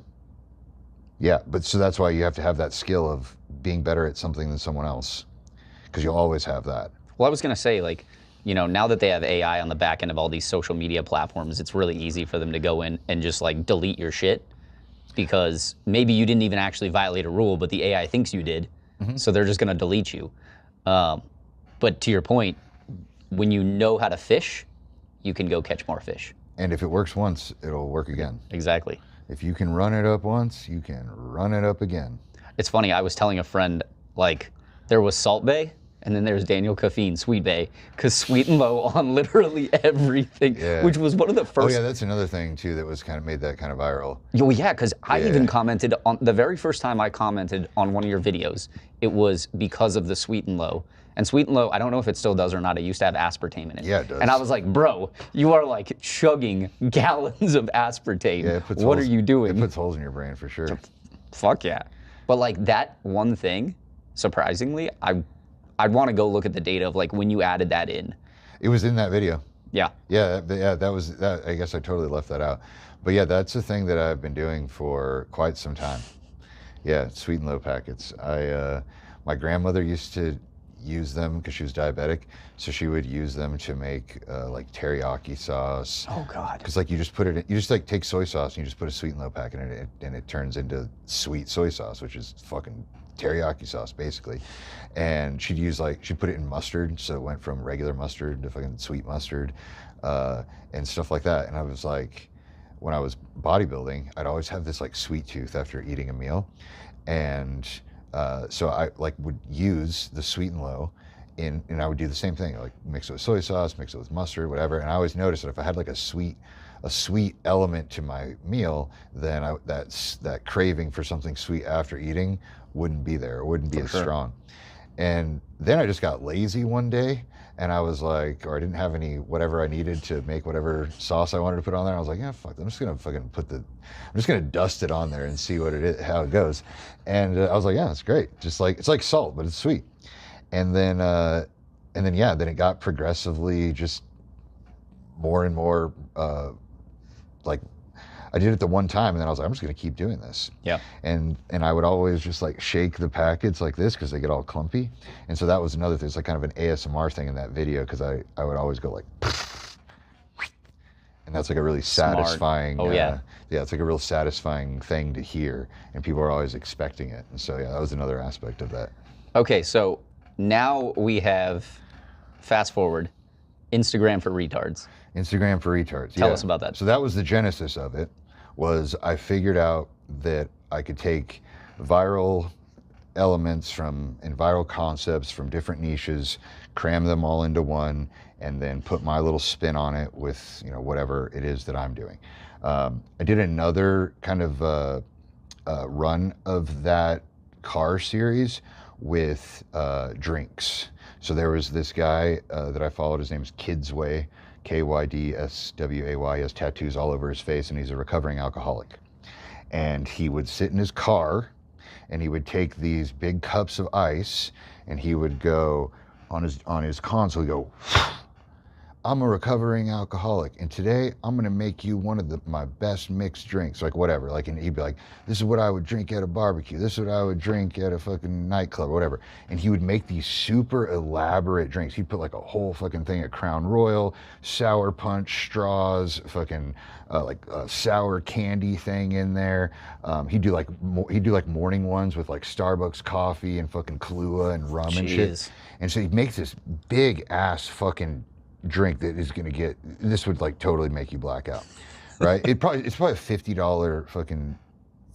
so that's why you have to have that skill of being better at something than someone else, because you'll always have that. Well, I was gonna say, like, now that they have AI on the back end of all these social media platforms, it's really easy for them to go in and just like delete your shit, because maybe you didn't even actually violate a rule, but the AI thinks you did. Mm-hmm. So they're just gonna delete you. But to your point, when you know how to fish, you can go catch more fish. And if it works once, it'll work again. Exactly. If you can run it up once, you can run it up again. It's funny, I was telling a friend, like, there was Salt Bae, and then there's Daniel Caffeine, Sweet Bae, because Sweet and Low on literally everything, which was one of the first. Oh yeah, that's another thing too that was kind of made that kind of viral. Oh yeah, because I even commented on, the very first time I commented on one of your videos, it was because of the Sweet and Low. And Sweet and Low, I don't know if it still does or not, it used to have aspartame in it. Yeah, it does. And I was like, bro, you are like chugging gallons of aspartame. Yeah, what are you doing? It puts holes in your brain for sure. Fuck yeah. But like that one thing, surprisingly, I'd want to go look at the data of like when you added that in. It was in that video. Yeah. Yeah, that was that. I guess I totally left that out. But yeah, that's a thing that I've been doing for quite some time. Yeah, Sweet and Low packets. My grandmother used to use them because she was diabetic, so she would use them to make like teriyaki sauce. Oh God! Because like you just like take soy sauce and you just put a Sweet and Low packet in it, and it turns into sweet soy sauce, which is fucking teriyaki sauce basically. And she'd put it in mustard, so it went from regular mustard to fucking sweet mustard, and stuff like that. And I was like, when I was bodybuilding, I'd always have this like sweet tooth after eating a meal, and so I like would use the sweet and low and I would do the same thing, like mix it with soy sauce, mix it with mustard, whatever. And I always noticed that if I had like a sweet element to my meal, then that craving for something sweet after eating wouldn't be there. It wouldn't be as strong. And then I just got lazy one day, and I was like, or I didn't have any whatever I needed to make whatever sauce I wanted to put on there. I was like, yeah, fuck, I'm just gonna dust it on there and see what it is, how it goes. And I was like, yeah, it's great. Just like it's like salt, but it's sweet. And then then it got progressively just more and more like I did it the one time, and then I was like, I'm just gonna keep doing this. Yeah. And I would always just like shake the packets like this because they get all clumpy. And so that was another thing. It's like kind of an ASMR thing in that video because I would always go like, and that's like a really satisfying. Oh yeah. Yeah, it's like a real satisfying thing to hear, and people are always expecting it. And so yeah, that was another aspect of that. Okay, so now we have, fast forward, Instagram for retards. Instagram for retards. Tell us about that. So that was the genesis of it. Was I figured out that I could take viral elements and viral concepts from different niches, cram them all into one, and then put my little spin on it with whatever it is that I'm doing. I did another kind of run of that car series with drinks. So there was this guy that I followed. His name is Kidsway, Kydsway. He has tattoos all over his face, and he's a recovering alcoholic. And he would sit in his car, and he would take these big cups of ice, and he would go on his console. He'd go, I'm a recovering alcoholic, and today I'm gonna make you one of my best mixed drinks, like whatever. Like, and he'd be like, this is what I would drink at a barbecue. This is what I would drink at a fucking nightclub, or whatever. And he would make these super elaborate drinks. He'd put like a whole fucking thing of Crown Royal, sour punch, straws, fucking like a sour candy thing in there. He'd do like morning ones with like Starbucks coffee and fucking Kahlua and rum and shit. And so he makes this big ass fucking drink that is going to get, this would like totally make you black out, right? It's probably a $50 fucking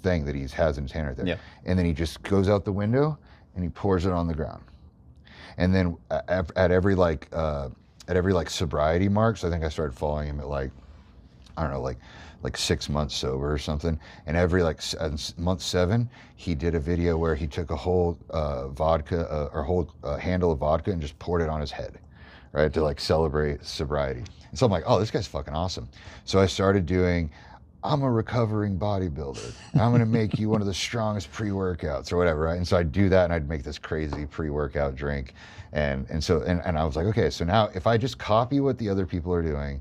thing that he has in his hand right there. Yeah. And then he just goes out the window and he pours it on the ground. And then at every like sobriety marks, I think I started following him at like, I don't know, like 6 months sober or something. And every like month 7, he did a video where he took a whole vodka or whole handle of vodka and just poured it on his head, right, to like celebrate sobriety. And so I'm like, oh, this guy's fucking awesome. So I started doing, I'm a recovering bodybuilder. I'm gonna make you one of the strongest pre-workouts or whatever, right? And so I'd do that, and I'd make this crazy pre-workout drink. And I was like, okay, so now if I just copy what the other people are doing,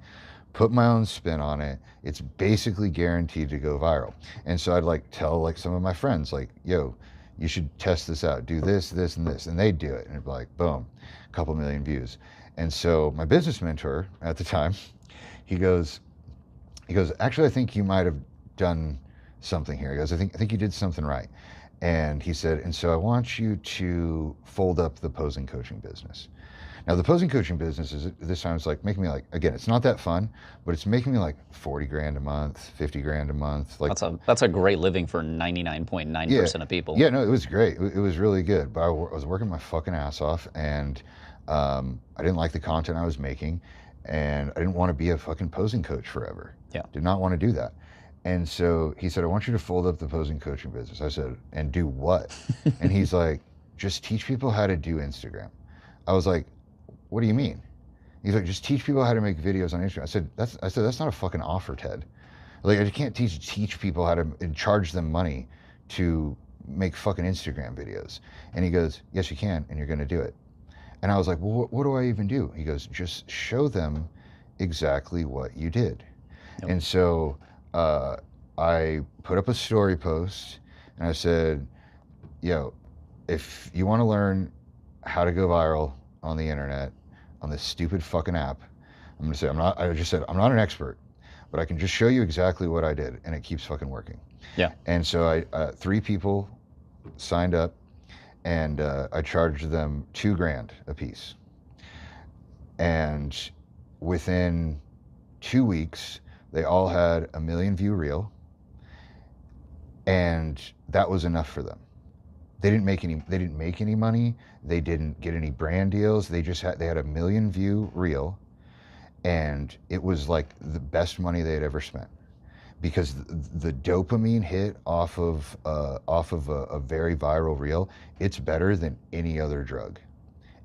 put my own spin on it, it's basically guaranteed to go viral. And so I'd like tell like some of my friends, like, yo, you should test this out, do this, this, and this. And they'd do it, and it'd be like, boom, a couple million views. And so my business mentor at the time, he goes, actually, I think you might have done something here. He goes, I think you did something right. And he said, and so I want you to fold up the posing coaching business. Now the posing coaching business is this time it's like making me like, again, it's not that fun, but it's making me like 40 grand a month, 50 grand a month. Like that's a great living for 99.9% of people. Yeah, no, it was great. It was really good. But I was working my fucking ass off, and I didn't like the content I was making, and I didn't want to be a fucking posing coach forever. Yeah. Did not want to do that. And so he said, I want you to fold up the posing coaching business. I said, and do what? And he's like, just teach people how to do Instagram. I was like, what do you mean? He's like, just teach people how to make videos on Instagram. I said, that's not a fucking offer, Ted. Like, I can't teach people how to and charge them money to make fucking Instagram videos. And he goes, yes, you can, and you're going to do it. And I was like, well, what do I even do? He goes, just show them exactly what you did. Yep. And so I put up a story post, and I said, yo, if you want to learn how to go viral on the internet, on this stupid fucking app, I'm not an expert, but I can just show you exactly what I did, and it keeps fucking working. Yeah. And so 3 people signed up, and I charged them $2,000 a piece. And within 2 weeks, They all had a 1 million view reel, and that was enough for them. They didn't make any money. They didn't get any brand deals. They had a 1 million view reel, and it was like the best money they had ever spent, because the dopamine hit off of a very viral reel, it's better than any other drug.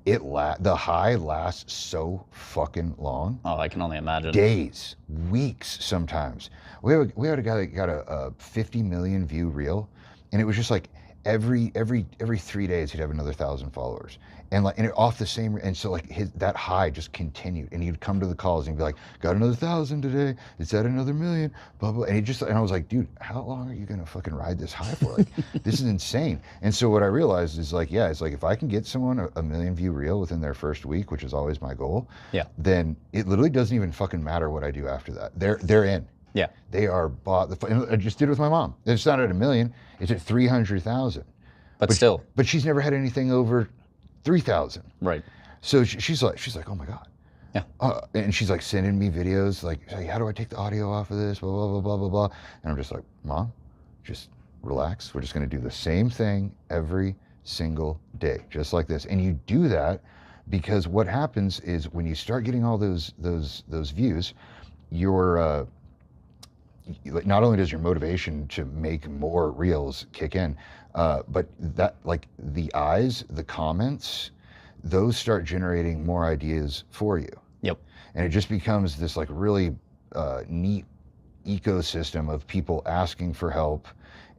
The high lasts so fucking long. Oh, I can only imagine. Days, weeks, sometimes. We had a guy that got a 50 million view reel, and it was just like every 3 days he'd have another 1,000 followers, and off the same, and so like that high just continued, and he'd come to the calls and he'd be like, got another 1,000 today, it's at another 1,000,000, blah blah, and I was like, dude, how long are you gonna fucking ride this high for? Like, this is insane. And so what I realized is like, yeah, it's like if I can get someone a 1 million view reel within their first week, which is always my goal, yeah, then it literally doesn't even fucking matter what I do after that. They're in. Yeah, they are bought. I just did it with my mom. It's not at 1 million, it's at 300,000. But still. But she's never had anything over 3,000. Right. So she's like, oh my God. Yeah. And she's like sending me videos like, how do I take the audio off of this? Blah, blah, blah, blah, blah, blah. And I'm just like, Mom, just relax. We're just going to do the same thing every single day, just like this. And you do that because what happens is when you start getting all those views, your not only does your motivation to make more reels kick in, but that, like, the eyes, the comments, those start generating more ideas for you. Yep. And it just becomes this like really neat ecosystem of people asking for help,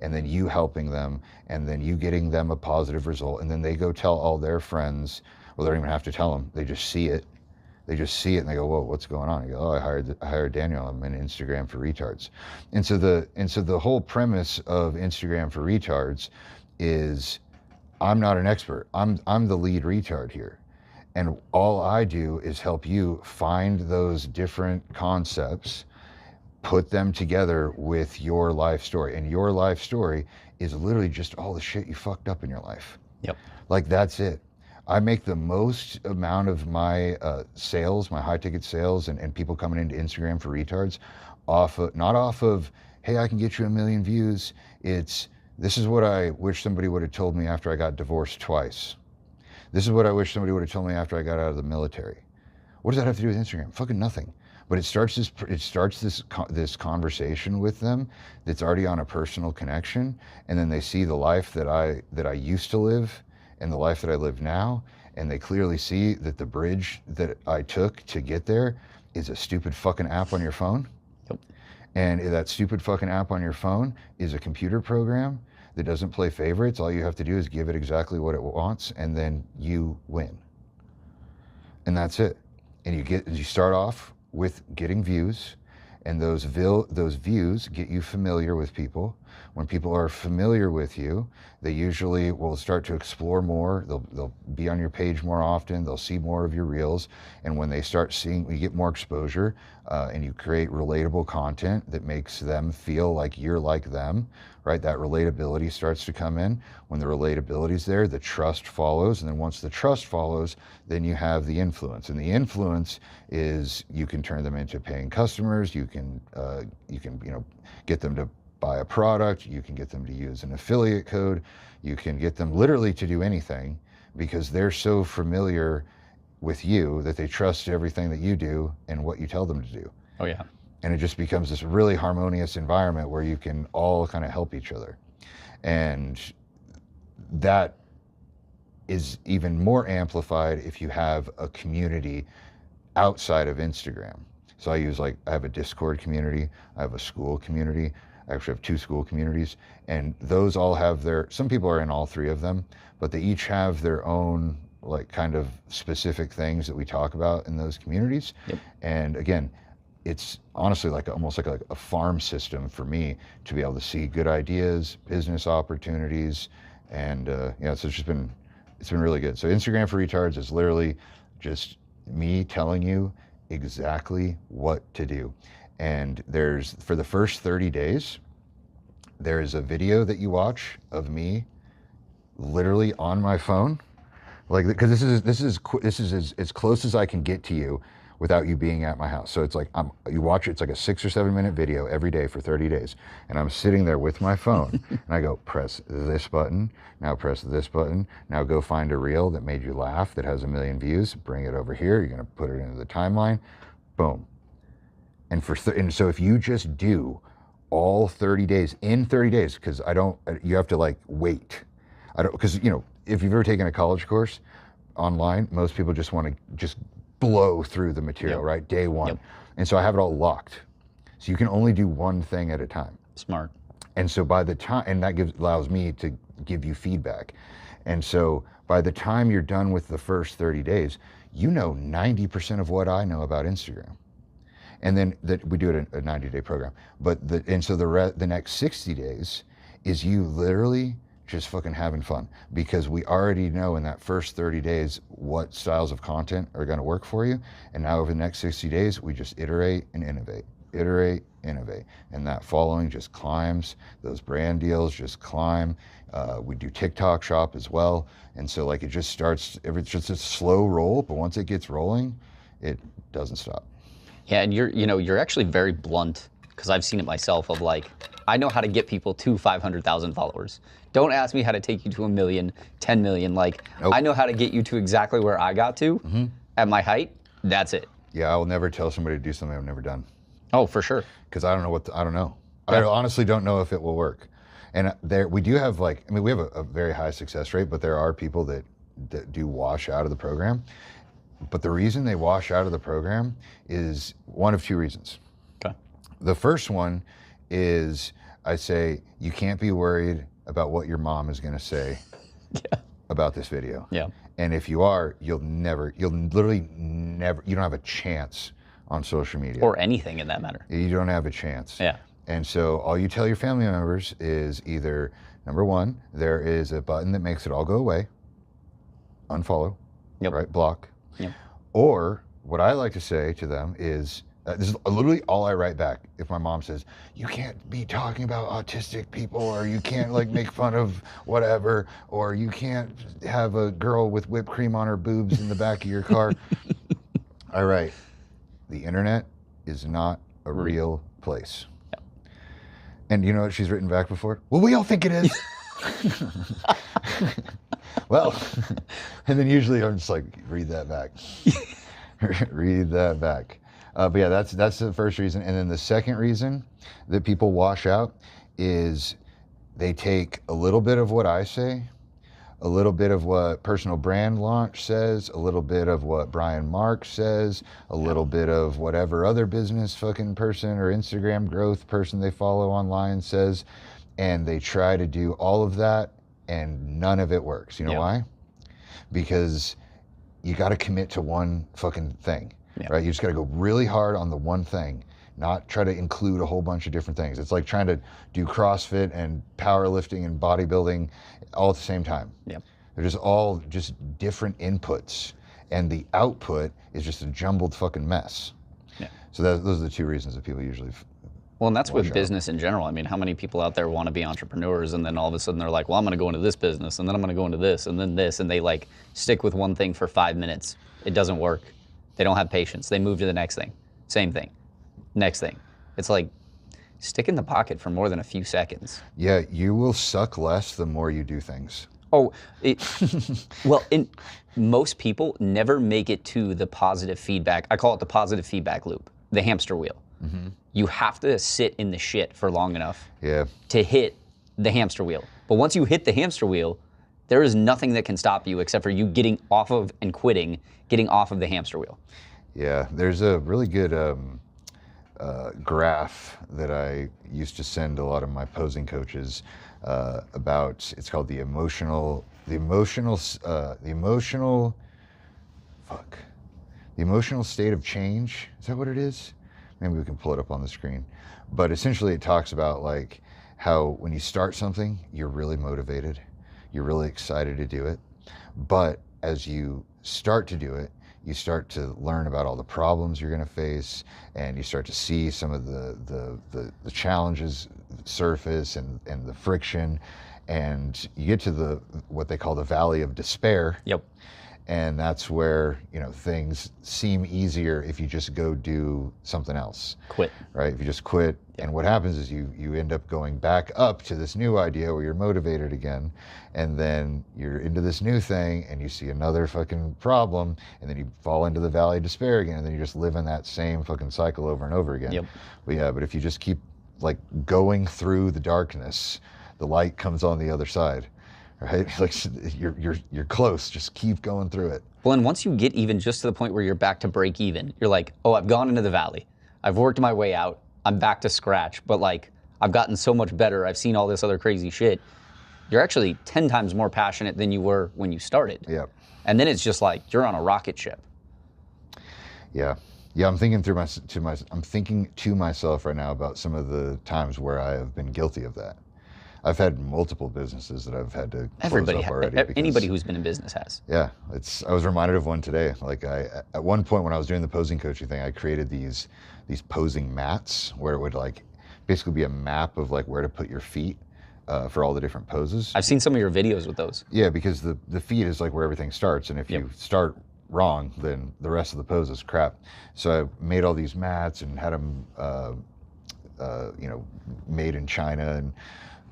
and then you helping them, and then you getting them a positive result, and then they go tell all their friends. Well, they don't even have to tell them. They just see it. They just see it and they go, whoa, what's going on? You go, oh, I hired Daniel. I'm in Instagram for Retards. And so the whole premise of Instagram for Retards is, I'm not an expert. I'm the lead retard here. And all I do is help you find those different concepts, put them together with your life story. And your life story is literally just all the shit you fucked up in your life. Yep. Like, that's it. I make the most amount of my sales, my high ticket sales, and people coming into Instagram for Retards not off of, hey, I can get you 1 million views. It's, this is what I wish somebody would have told me after I got divorced twice. This is what I wish somebody would have told me after I got out of the military. What does that have to do with Instagram? Fucking nothing. But it starts this conversation with them that's already on a personal connection, and then they see the life that I used to live and the life that I live now, and they clearly see that the bridge that I took to get there is a stupid fucking app on your phone. Yep. And that stupid fucking app on your phone is a computer program that doesn't play favorites. All you have to do is give it exactly what it wants, and then you win. And that's it. And you start off with getting views, and those views get you familiar with people. When people are familiar with you, they usually will start to explore more. They'll be on your page more often. They'll see more of your reels. And when they start seeing, you get more exposure, and you create relatable content that makes them feel like you're like them, right? That relatability starts to come in. When the relatability is there, the trust follows. And then once the trust follows, then you have the influence. And the influence is, you can turn them into paying customers. You can get them to buy a product. You can get them to use an affiliate code. You can get them literally to do anything, because they're so familiar with you that they trust everything that you do and what you tell them to do. Oh yeah. And it just becomes this really harmonious environment where you can all kind of help each other. And that is even more amplified if you have a community outside of Instagram. So I have a Discord community, I have a school community, I actually have 2 school communities, and those all have some people are in all 3 of them, but they each have their own like kind of specific things that we talk about in those communities. Yep. And again, it's honestly almost like a farm system for me to be able to see good ideas, business opportunities, and so it's been really good. So Instagram for Retards is literally just me telling you exactly what to do. And for the first 30 days, there is a video that you watch of me literally on my phone, like, because this is as close as I can get to you without you being at my house. So it's like you watch it, it's like a 6 or 7 minute video every day for 30 days. And I'm sitting there with my phone and I go, press this button, now press this button, now go find a reel that made you laugh that has 1 million views, bring it over here, you're gonna put it into the timeline, boom. And and so if you just do all 30 days, in 30 days, because you have to like wait. Because you know, if you've ever taken a college course online, most people just want to just blow through the material, right? Day one. Yep. And so I have it all locked. So you can only do one thing at a time. Smart. And so by the time, and that allows me to give you feedback. And so by the time you're done with the first 30 days, you know 90% of what I know about Instagram. And then we do it a 90-day program. So the next 60 days is you literally just fucking having fun, because we already know in that first 30 days what styles of content are going to work for you. And now over the next 60 days, we just iterate and innovate, and that following just climbs. Those brand deals just climb. We do TikTok shop as well. And so like it just starts, it's just a slow roll, but once it gets rolling, it doesn't stop. Yeah, and you're actually very blunt, because I've seen it myself of like, I know how to get people to 500,000 followers. Don't ask me how to take you to 1 million, 10 million. Like, nope. I know how to get you to exactly where I got to at my height. That's it. Yeah, I will never tell somebody to do something I've never done. Oh, for sure. Because I don't know I don't know. Yeah. I honestly don't know if it will work. And we do have we have a very high success rate, but there are people that do wash out of the program. But the reason they wash out of the program is one of two reasons. Okay. The first one is I say, you can't be worried about what your mom is going to say about this video. Yeah. And if you are, you'll literally never, you don't have a chance on social media. Or anything in that matter. You don't have a chance. Yeah. And so all you tell your family members is either, number one, there is a button that makes it all go away, unfollow, right, block. Yep. Or what I like to say to them is, this is literally all I write back. If my mom says, you can't be talking about autistic people, or you can't like make fun of whatever, or you can't have a girl with whipped cream on her boobs in the back of your car. I write, the internet is not a real place. Yep. And you know what she's written back before? Well, we all think it is. Well, and then usually I'm just like, read that back. Read that back. But yeah, that's the first reason. And then the second reason that people wash out is they take a little bit of what I say, a little bit of what Personal Brand Launch says, a little bit of what Brian Marks says, a little bit of whatever other business fucking person or Instagram growth person they follow online says, and they try to do all of that, and none of it works. You know why? Because you got to commit to one fucking thing. Yeah. Right? You just got to go really hard on the one thing, not try to include a whole bunch of different things. It's like trying to do CrossFit and powerlifting and bodybuilding all at the same time. Yeah. They're just all just different inputs, and the output is just a jumbled fucking mess. Yeah. So those are the two reasons that people usually well, and that's with business in general. I mean, how many people out there want to be entrepreneurs, and then all of a sudden they're like, well, I'm going to go into this business, and then I'm going to go into this, and then this, and they like stick with one thing for 5 minutes. It doesn't work. They don't have patience. They move to the next thing. Same thing. Next thing. It's like, stick in the pocket for more than a few seconds. Yeah, you will suck less the more you do things. Oh, well, most people never make it to the positive feedback. I call it the positive feedback loop, the hamster wheel. Mm-hmm. You have to sit in the shit for long enough to hit the hamster wheel. But once you hit the hamster wheel, there is nothing that can stop you except for you getting off of and quitting, getting off of the hamster wheel. Yeah, there's a really good graph that I used to send a lot of my posing coaches about. It's called the emotional state of change. Is that what it is? Maybe we can pull it up on the screen. But essentially it talks about like how when you start something, you're really motivated. You're really excited to do it. But as you start to do it, you start to learn about all the problems you're going to face, and you start to see some of the challenges surface and the friction, and you get to what they call the valley of despair. Yep. And that's where, you know, things seem easier if you just go do something else. Quit. Right? If you just quit. And what happens is you end up going back up to this new idea where you're motivated again. And then you're into this new thing and you see another fucking problem. And then you fall into the valley of despair again. And then you just live in that same fucking cycle over and over again. Yep. But if you just keep like going through the darkness, the light comes on the other side. Right? Like you're close. Just keep going through it. Well, and once you get even just to the point where you're back to break even, you're like, oh, I've gone into the valley. I've worked my way out. I'm back to scratch. But like, I've gotten so much better. I've seen all this other crazy shit. You're actually 10 times more passionate than you were when you started. Yeah. And then it's just like you're on a rocket ship. Yeah. Yeah, I'm thinking I'm thinking to myself right now about some of the times where I have been guilty of that. I've had multiple businesses that I've had to close up already. Anybody who's been in business has. Yeah, I was reminded of one today. Like at one point when I was doing the posing coaching thing, I created these posing mats where it would like basically be a map of like where to put your feet for all the different poses. I've seen some of your videos with those. Yeah, because the feet is like where everything starts, and if you start wrong, then the rest of the pose is crap. So I made all these mats and had them, made in China, and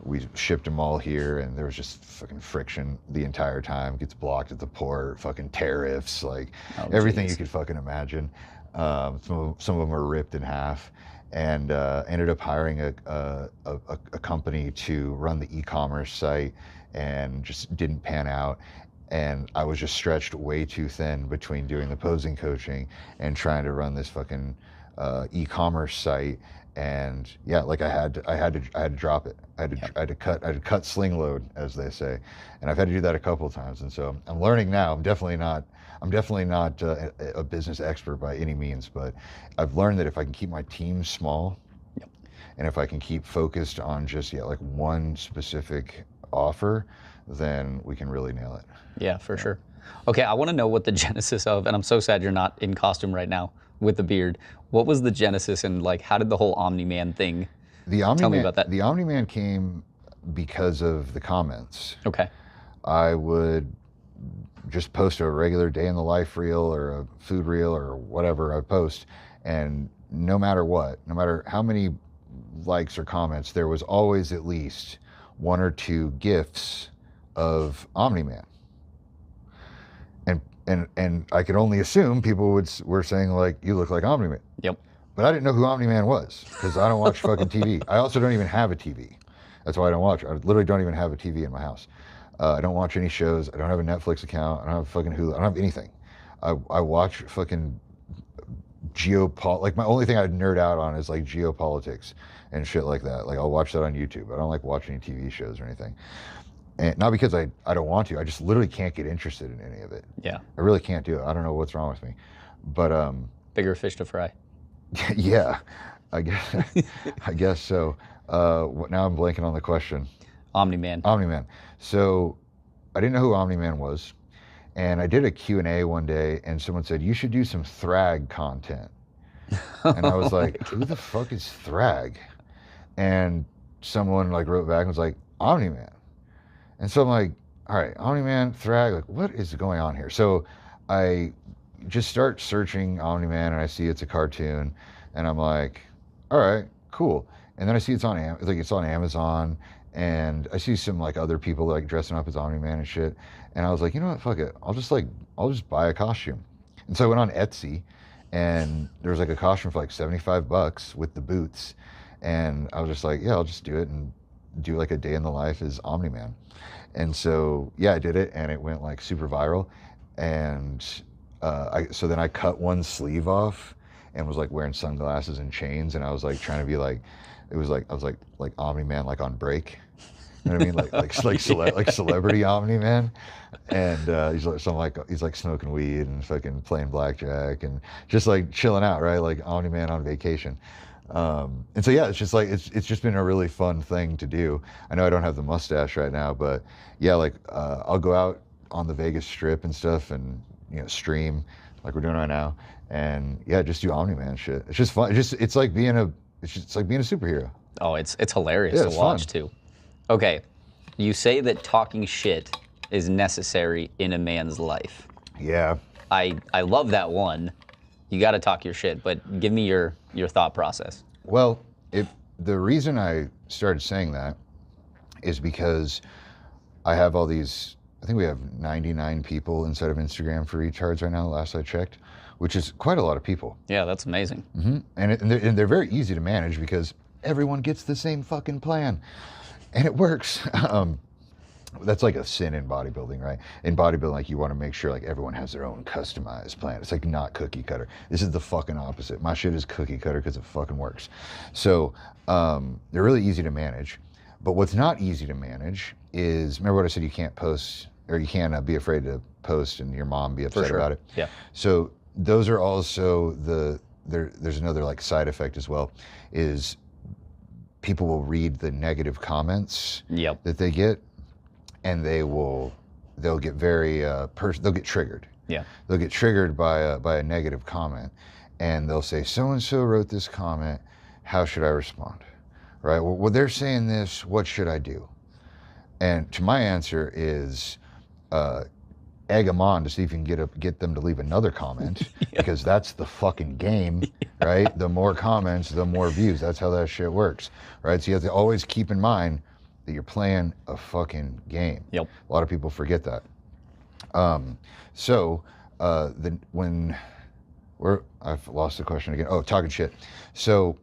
we shipped them all here, and there was just fucking friction the entire time. It gets blocked at the port, fucking tariffs, like everything you could fucking imagine. Some of them are ripped in half, and ended up hiring a company to run the e-commerce site, and just didn't pan out. And I was just stretched way too thin between doing the posing coaching and trying to run this fucking e-commerce site. And yeah, like I had to drop it. I had to cut sling load, as they say, and I've had to do that a couple of times. And so I'm learning now. I'm definitely not a business expert by any means, but I've learned that if I can keep my team small, and if I can keep focused on just like one specific offer, then we can really nail it. Yeah, for sure. Okay, I want to know what the genesis of, and I'm so sad you're not in costume right now with the beard. What was the genesis, and like how did the whole Omni-Man thing? Tell me about that. The Omni-Man came because of the comments. Okay. I would just post a regular day in the life reel or a food reel or whatever I post, and no matter what, no matter how many likes or comments, there was always at least one or two gifs of Omni-Man. And I could only assume people were saying like, you look like Omni-Man. Yep. But I didn't know who Omni-Man was, because I don't watch fucking TV. I also don't even have a TV. That's why I don't watch. I literally don't even have a TV in my house. I don't watch any shows. I don't have a Netflix account. I don't have fucking Hulu. I don't have anything. I watch fucking like my only thing I'd nerd out on is like geopolitics and shit like that. Like I'll watch that on YouTube. I don't like watching TV shows or anything. And not because I don't want to. I just literally can't get interested in any of it. Yeah. I really can't do it. I don't know what's wrong with me. But bigger fish to fry. Yeah, I guess so. Now I'm blanking on the question. Omni-Man. Omni-Man. So I didn't know who Omni-Man was, and I did a Q&A one day, and someone said, you should do some Thrag content. And I was like, who the fuck is Thrag? And someone like wrote back and was like, Omni-Man. And so I'm like, all right, Omni-Man, Thrag, like what is going on here? So I just start searching Omni-Man, and I see it's a cartoon, and I'm like, all right, cool. And then I see it's on Amazon, and I see some like other people like dressing up as Omni-Man and shit. And I was like, you know what, fuck it. I'll just buy a costume. And so I went on Etsy, and there was like a costume for like $75 with the boots. And I was just like, yeah, I'll just do it and do like a day in the life as Omni-Man. And so, yeah, I did it, and it went like super viral. And so then I cut one sleeve off and was like wearing sunglasses and chains, and I was like trying to be like, I was like Omni-Man like on break. You know what I mean? Like celebrity Omni-Man. And he's like smoking weed and fucking playing blackjack and just like chilling out, right? Like Omni-Man on vacation. And so yeah, it's just been a really fun thing to do. I know I don't have the mustache right now, but yeah, like I'll go out on the Vegas Strip and stuff, and stream like we're doing right now, and yeah, just do Omni-Man shit. It's just fun. It's like being a superhero. Oh, it's hilarious to watch too. Okay, you say that talking shit is necessary in a man's life. Yeah. I love that one. You got to talk your shit, but give me your thought process. Well, the reason I started saying that is because I have all these, I think we have 99 people inside of Instagram for retards right now, last I checked, which is quite a lot of people. Yeah, that's amazing. Mm-hmm. And they're very easy to manage because everyone gets the same fucking plan. And it works. That's like a sin in bodybuilding, right? In bodybuilding, like you want to make sure like everyone has their own customized plan. It's like not cookie cutter. This is the fucking opposite. My shit is cookie cutter because it fucking works. So they're really easy to manage. But what's not easy to manage is, remember what I said, you can't post, or you can't be afraid to post and your mom be upset about it? Yeah. So those are also there's another like side effect as well, is people will read the negative comments that they get, and they'll get very they'll get triggered. Yeah. They'll get triggered by a negative comment, and they'll say, so and so wrote this comment, how should I respond? Right? Well, they're saying this, what should I do? And to my answer is egg them on to see if you can get them to leave another comment, because that's the fucking game, right? The more comments, the more views. That's how that shit works, right? So you have to always keep in mind that you're playing a fucking game. Yep. A lot of people forget that. I've lost the question again. Oh, talking shit. So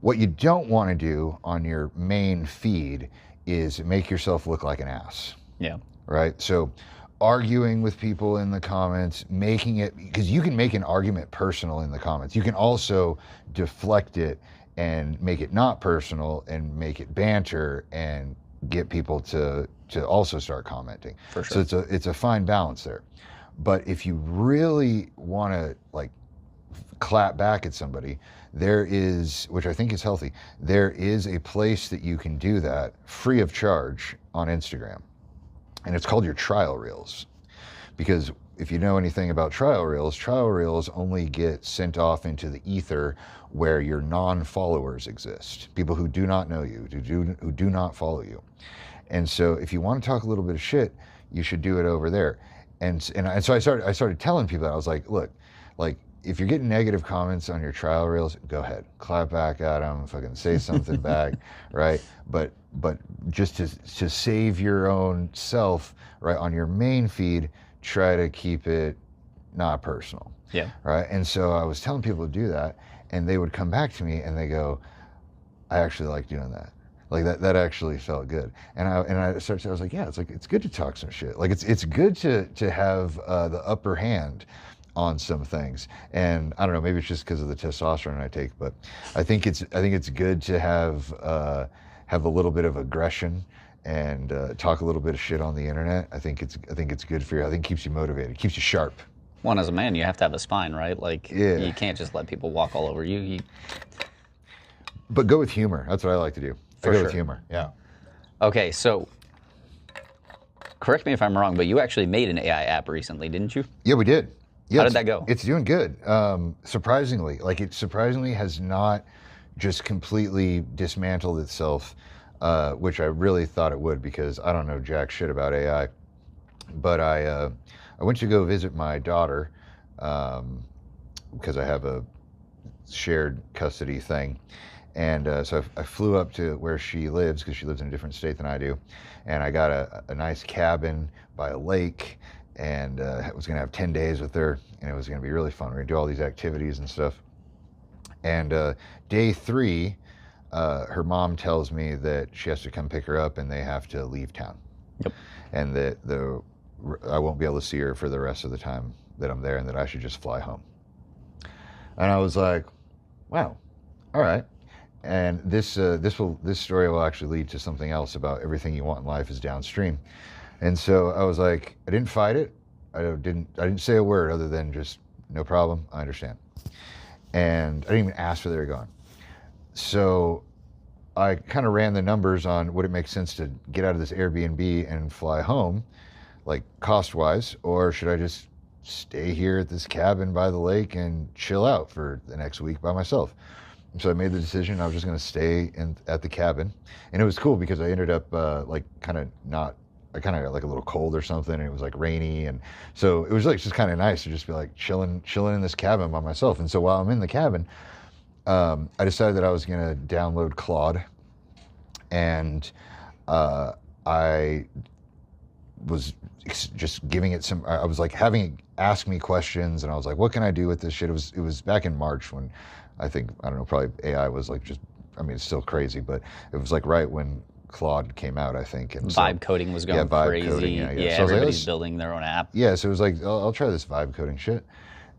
what you don't want to do on your main feed is make yourself look like an ass. Yeah. Right? So arguing with people in the comments, making it, because you can make an argument personal in the comments. You can also deflect it and make it not personal and make it banter and get people to also start commenting. For sure. So it's a fine balance there. But if you really want to like clap back at somebody, there is, which I think is healthy, there is a place that you can do that free of charge on Instagram. And it's called your trial reels. Because if you know anything about trial reels only get sent off into the ether where your non-followers exist. People who do not know you, who do not follow you. And so if you want to talk a little bit of shit, you should do it over there. And so I started telling people that. I was like, look, like, if you're getting negative comments on your trial reels, go ahead, clap back at them, fucking say something back, right? But just to save your own self, right, on your main feed, try to keep it not personal. Yeah. Right. And so I was telling people to do that, and they would come back to me and they go, I actually like doing that. Like that actually felt good. And I started, I was like, yeah, it's good to talk some shit. Like it's good to have the upper hand on some things. And I don't know, maybe it's just because of the testosterone I take, but I think it's good to have a little bit of aggression and talk a little bit of shit on the internet. I think it's good for you. I think it keeps you motivated, keeps you sharp. One, as a man, you have to have a spine, right? Like, you can't just let people walk all over you. But go with humor. That's what I like to do. I go with humor. Yeah. Okay, so correct me if I'm wrong, but you actually made an AI app recently, didn't you? Yeah, we did. Yeah, how did that go? It's doing good. Surprisingly, it surprisingly has not just completely dismantled itself, which I really thought it would, because I don't know jack shit about AI. But I went to go visit my daughter because I have a shared custody thing. And so I flew up to where she lives, because she lives in a different state than I do. And I got a nice cabin by a lake, and was going to have 10 days with her, and it was going to be really fun. We're going to do all these activities and stuff. And day 3, her mom tells me that she has to come pick her up and they have to leave town. Yep. And that I won't be able to see her for the rest of the time that I'm there, and that I should just fly home. And I was like, wow, all right. And this story will actually lead to something else about everything you want in life is downstream. And so I was like, I didn't fight it. I didn't say a word other than just, no problem, I understand. And I didn't even ask where they were going. So I kind of ran the numbers on would it make sense to get out of this Airbnb and fly home, like cost-wise, or should I just stay here at this cabin by the lake and chill out for the next week by myself? And so I made the decision I was just going to stay at the cabin. And it was cool because I ended up kind of not I kind of got like a little cold or something, and it was like rainy, and so it was like just kind of nice to just be like chilling in this cabin by myself. And so while I'm in the cabin, I decided that I was gonna download Claude, and I was just giving it some. I was like having it ask me questions, and I was like, "What can I do with this shit?" It was back in March when I don't know, probably AI was like just. I mean, it's still crazy, but it was like right when Claude came out, I think. And vibe coding was going crazy. Coding, yeah, so everybody's building their own app. Yeah, so it was like, I'll try this vibe coding shit.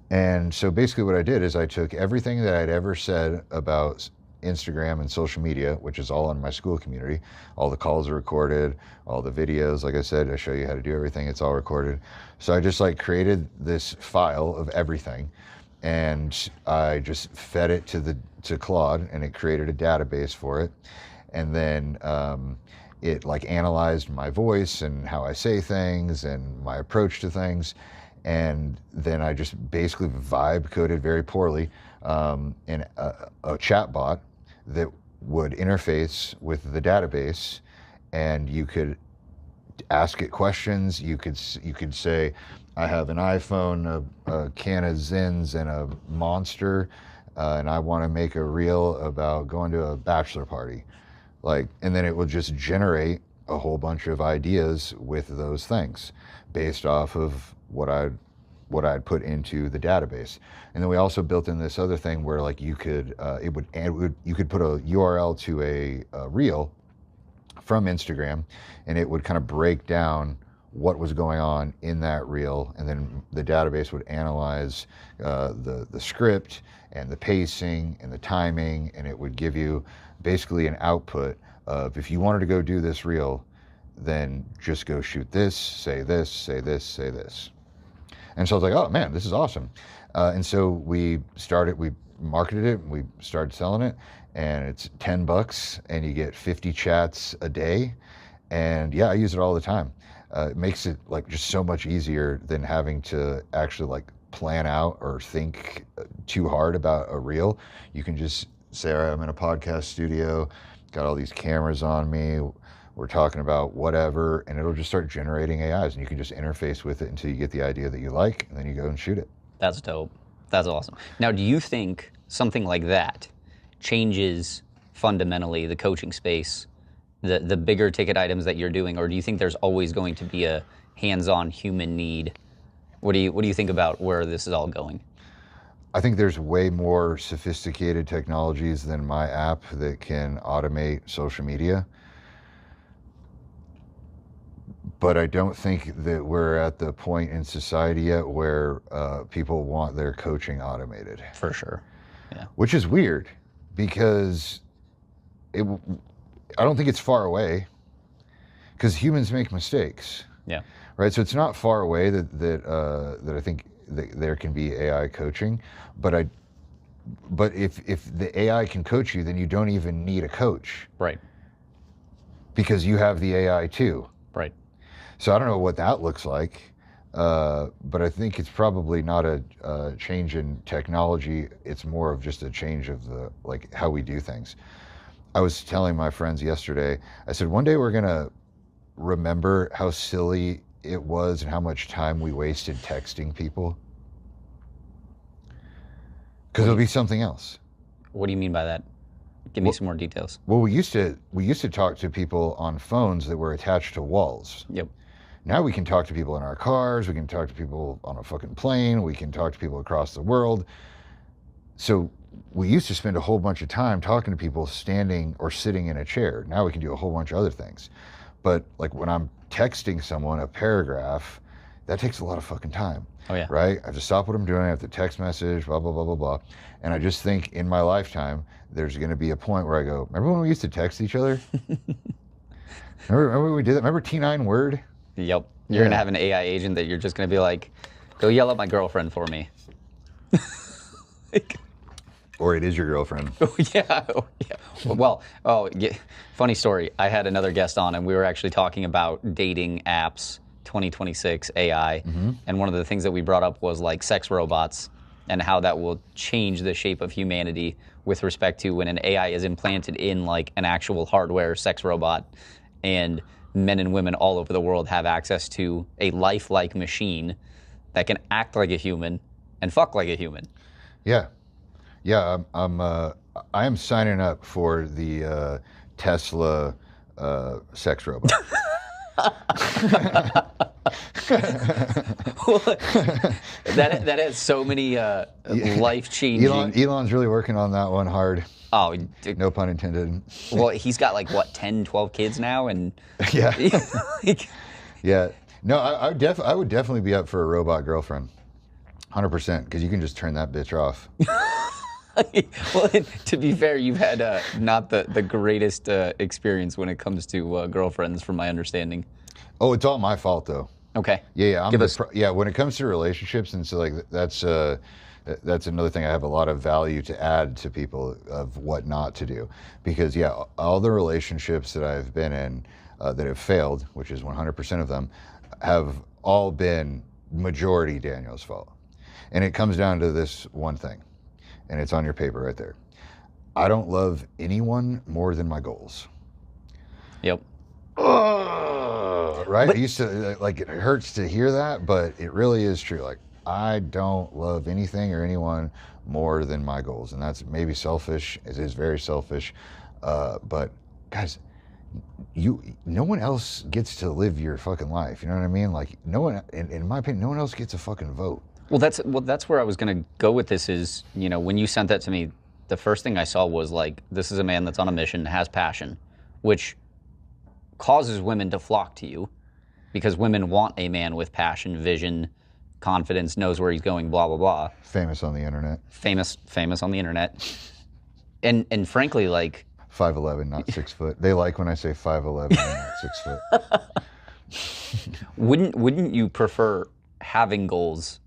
And so basically what I did is I took everything that I'd ever said about Instagram and social media, which is all on my school community. All the calls are recorded, all the videos, like I said, I show you how to do everything, it's all recorded. So I just like created this file of everything, and I just fed it to Claude, and it created a database for it. And then it like analyzed my voice and how I say things and my approach to things. And then I just basically vibe coded very poorly in a chat bot that would interface with the database, and you could ask it questions. You could say, I have an iPhone, a can of Zins, and a Monster, and I want to make a reel about going to a bachelor party. Like, and then it will just generate a whole bunch of ideas with those things based off of what I'd put into the database. And then we also built in this other thing where like you could you could put a URL to a reel from Instagram, and it would kind of break down what was going on in that reel, and then the database would analyze the script and the pacing and the timing, and it would give you basically an output of, if you wanted to go do this reel, then just go shoot this, say this, say this, say this. And so I was like, oh man, this is awesome. And so we marketed it, we started selling it, and it's $10 and you get 50 chats a day. And yeah, I use it all the time. It makes it like just so much easier than having to actually like plan out or think too hard about a reel. You can just say, all right, I'm in a podcast studio, got all these cameras on me, we're talking about whatever, and it'll just start generating AIs, and you can just interface with it until you get the idea that you like, and then you go and shoot it. That's dope. That's awesome. Now, do you think something like that changes fundamentally the coaching space, the bigger ticket items that you're doing, or do you think there's always going to be a hands-on human need? What do you think about where this is all going? I think there's way more sophisticated technologies than my app that can automate social media. But I don't think that we're at the point in society yet where people want their coaching automated. For sure, yeah. Which is weird, because I don't think it's far away, because humans make mistakes. Yeah. Right. So it's not far away that I think that there can be AI coaching, but if the AI can coach you, then you don't even need a coach. Right. Because you have the AI too. Right. So I don't know what that looks like, but I think it's probably not a change in technology. It's more of just a change of how we do things. I was telling my friends yesterday, I said, one day we're going to remember how silly it was and how much time we wasted texting people. Because it'll be something else. What do you mean by that? Give me some more details. Well, we used to talk to people on phones that were attached to walls. Yep. Now we can talk to people in our cars, we can talk to people on a fucking plane, we can talk to people across the world. So we used to spend a whole bunch of time talking to people standing or sitting in a chair. Now we can do a whole bunch of other things. But like when I'm texting someone a paragraph, that takes a lot of fucking time. Oh yeah. Right? I have to stop what I'm doing, I have to text message, blah, blah, blah, blah, blah. And I just think in my lifetime, there's going to be a point where I go, remember when we used to text each other? remember when we did that? Remember T9 Word? Yep. You're going to have an AI agent that you're just going to be like, go yell at my girlfriend for me. Or it is your girlfriend. Yeah. Well, funny story. I had another guest on, and we were actually talking about dating apps, 2026 AI. Mm-hmm. And one of the things that we brought up was like sex robots and how that will change the shape of humanity with respect to when an AI is implanted in like an actual hardware sex robot. And men and women all over the world have access to a lifelike machine that can act like a human and fuck like a human. Yeah. Yeah, I am signing up for the Tesla sex robot. that has so many life-changing... Elon's really working on that one hard. Oh, no pun intended. Well, he's got like, what, 10, 12 kids now? And yeah. Yeah. No, I would definitely be up for a robot girlfriend. 100%, because you can just turn that bitch off. Well, to be fair, you've had not the greatest experience when it comes to girlfriends, from my understanding. Oh, it's all my fault, though. Okay. Yeah. When it comes to relationships, and so like that's another thing. I have a lot of value to add to people of what not to do, because all the relationships that I've been in that have failed, which is 100% of them, have all been majority Daniel's fault. And it comes down to this one thing, and it's on your paper right there. I don't love anyone more than my goals. Yep. Right? I used to, like, it hurts to hear that, but it really is true. Like, I don't love anything or anyone more than my goals. And that's maybe selfish. It is very selfish. But, guys, no one else gets to live your fucking life. You know what I mean? Like, no one, in my opinion, no one else gets a fucking vote. Well, that's where I was going to go with this is, when you sent that to me, the first thing I saw was like, this is a man that's on a mission, has passion, which causes women to flock to you because women want a man with passion, vision, confidence, knows where he's going, blah, blah, blah. Famous on the internet. Famous on the internet. And frankly, like... 5'11", not 6 foot. They like when I say 5'11", not 6 foot. Wouldn't you prefer having goals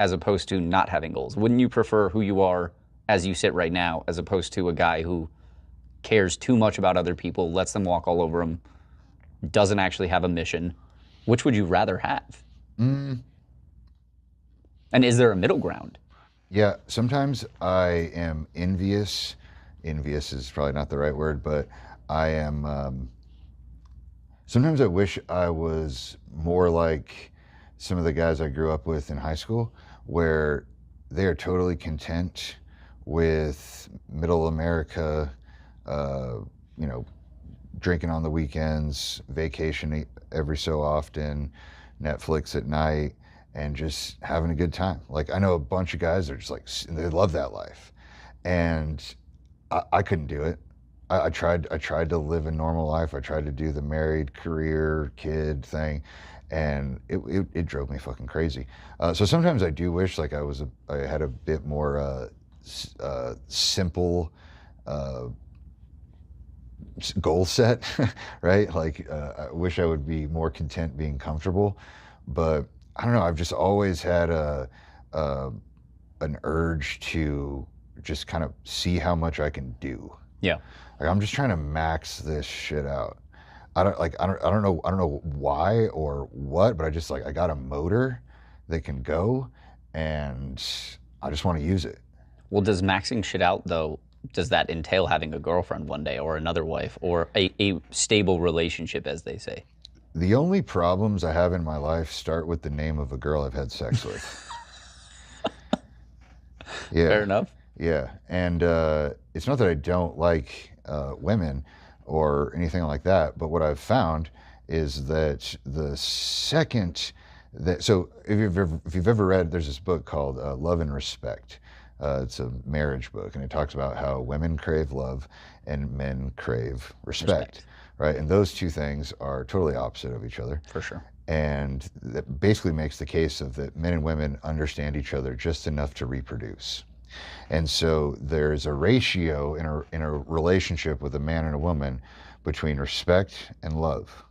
as opposed to not having goals? Wouldn't you prefer who you are as you sit right now as opposed to a guy who cares too much about other people, lets them walk all over him, doesn't actually have a mission? Which would you rather have? And is there a middle ground? Yeah, sometimes I am envious. Envious is probably not the right word, but I am... sometimes I wish I was more like some of the guys I grew up with in high school, where they are totally content with middle America, drinking on the weekends, vacation every so often, Netflix at night, and just having a good time. Like, I know a bunch of guys that are just like, they love that life. And I couldn't do it. I tried to live a normal life. I tried to do the married career, kid thing, and it drove me fucking crazy. So sometimes I do wish like I had a bit more simple goal set, right? Like I wish I would be more content being comfortable, but I don't know. I've just always had an urge to just kind of see how much I can do. Yeah. Like, I'm just trying to max this shit out. I don't know why or what, but I got a motor that can go, and I just want to use it. Well, does maxing shit out though, does that entail having a girlfriend one day or another wife or a stable relationship, as they say? The only problems I have in my life start with the name of a girl I've had sex with. Yeah. Fair enough. Yeah, and it's not that I don't like women or anything like that, but what I've found is that the second that, so if you've ever read, there's this book called Love and Respect. It's a marriage book, and it talks about how women crave love and men crave respect. Right? And those two things are totally opposite of each other. For sure. And that basically makes the case of that men and women understand each other just enough to reproduce. And so there's a ratio in a relationship with a man and a woman between respect and love.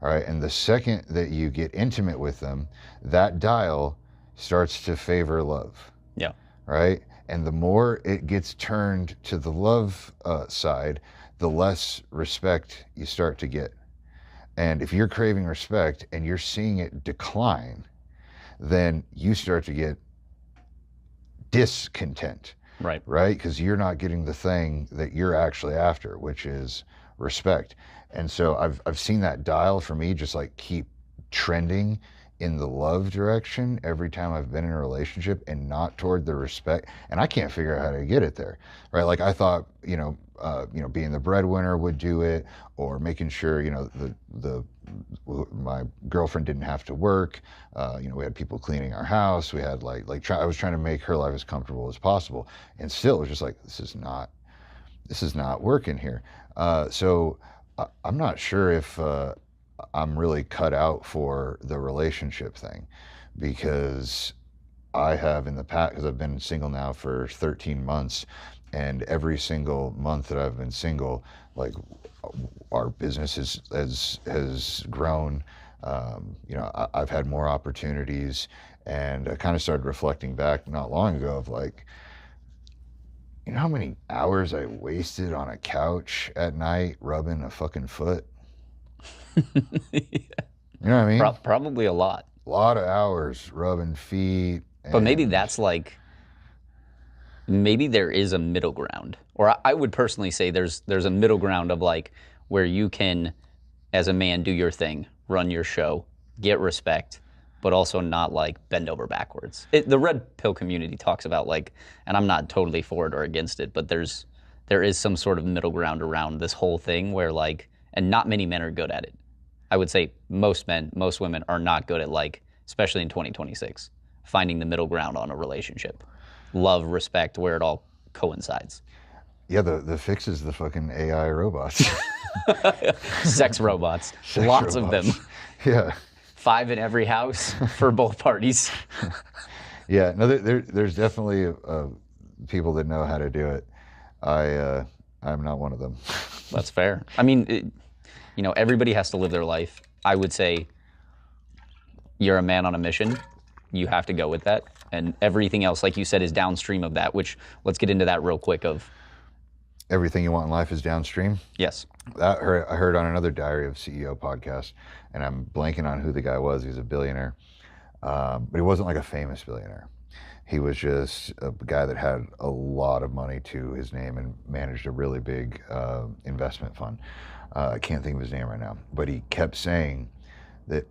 All right. And the second that you get intimate with them, that dial starts to favor love. Yeah. Right. And the more it gets turned to the love side, the less respect you start to get. And if you're craving respect and you're seeing it decline, then you start to get discontent. Right. Right? Because you're not getting the thing that you're actually after, which is respect. And so I've seen that dial for me just like keep trending in the love direction every time I've been in a relationship and not toward the respect. And I can't figure out how to get it there, right? Like I thought, being the breadwinner would do it, or making sure, my girlfriend didn't have to work. We had people cleaning our house. We had I was trying to make her life as comfortable as possible. And still it was just like, this is not working here. So I'm not sure if, I'm really cut out for the relationship thing, because I have in the past, because I've been single now for 13 months, and every single month that I've been single, like our business has grown. I've had more opportunities, and I kind of started reflecting back not long ago of like, you know how many hours I wasted on a couch at night rubbing a fucking foot? Yeah. You know what I mean? Probably a lot. A lot of hours rubbing feet. But maybe that's like, maybe there is a middle ground. Or I would personally say there's a middle ground of like where you can, as a man, do your thing, run your show, get respect, but also not like bend over backwards. The red pill community talks about like, and I'm not totally for it or against it, but there is some sort of middle ground around this whole thing where like, and not many men are good at it. I would say most men, most women are not good at, like, especially in 2026, finding the middle ground on a relationship. Love, respect, where it all coincides. Yeah, the fix is the fucking AI robots. Sex robots. Lots of them. Yeah. 5 in every house for both parties. Yeah, no, there's definitely people that know how to do it. I'm not one of them. That's fair. I mean, everybody has to live their life. I would say you're a man on a mission. You have to go with that. And everything else, like you said, is downstream of that, which let's get into that real quick of. Everything you want in life is downstream? Yes. I heard on another Diary of CEO podcast, and I'm blanking on who the guy was. He's a billionaire. But he wasn't like a famous billionaire. He was just a guy that had a lot of money to his name and managed a really big investment fund. I can't think of his name right now, but he kept saying that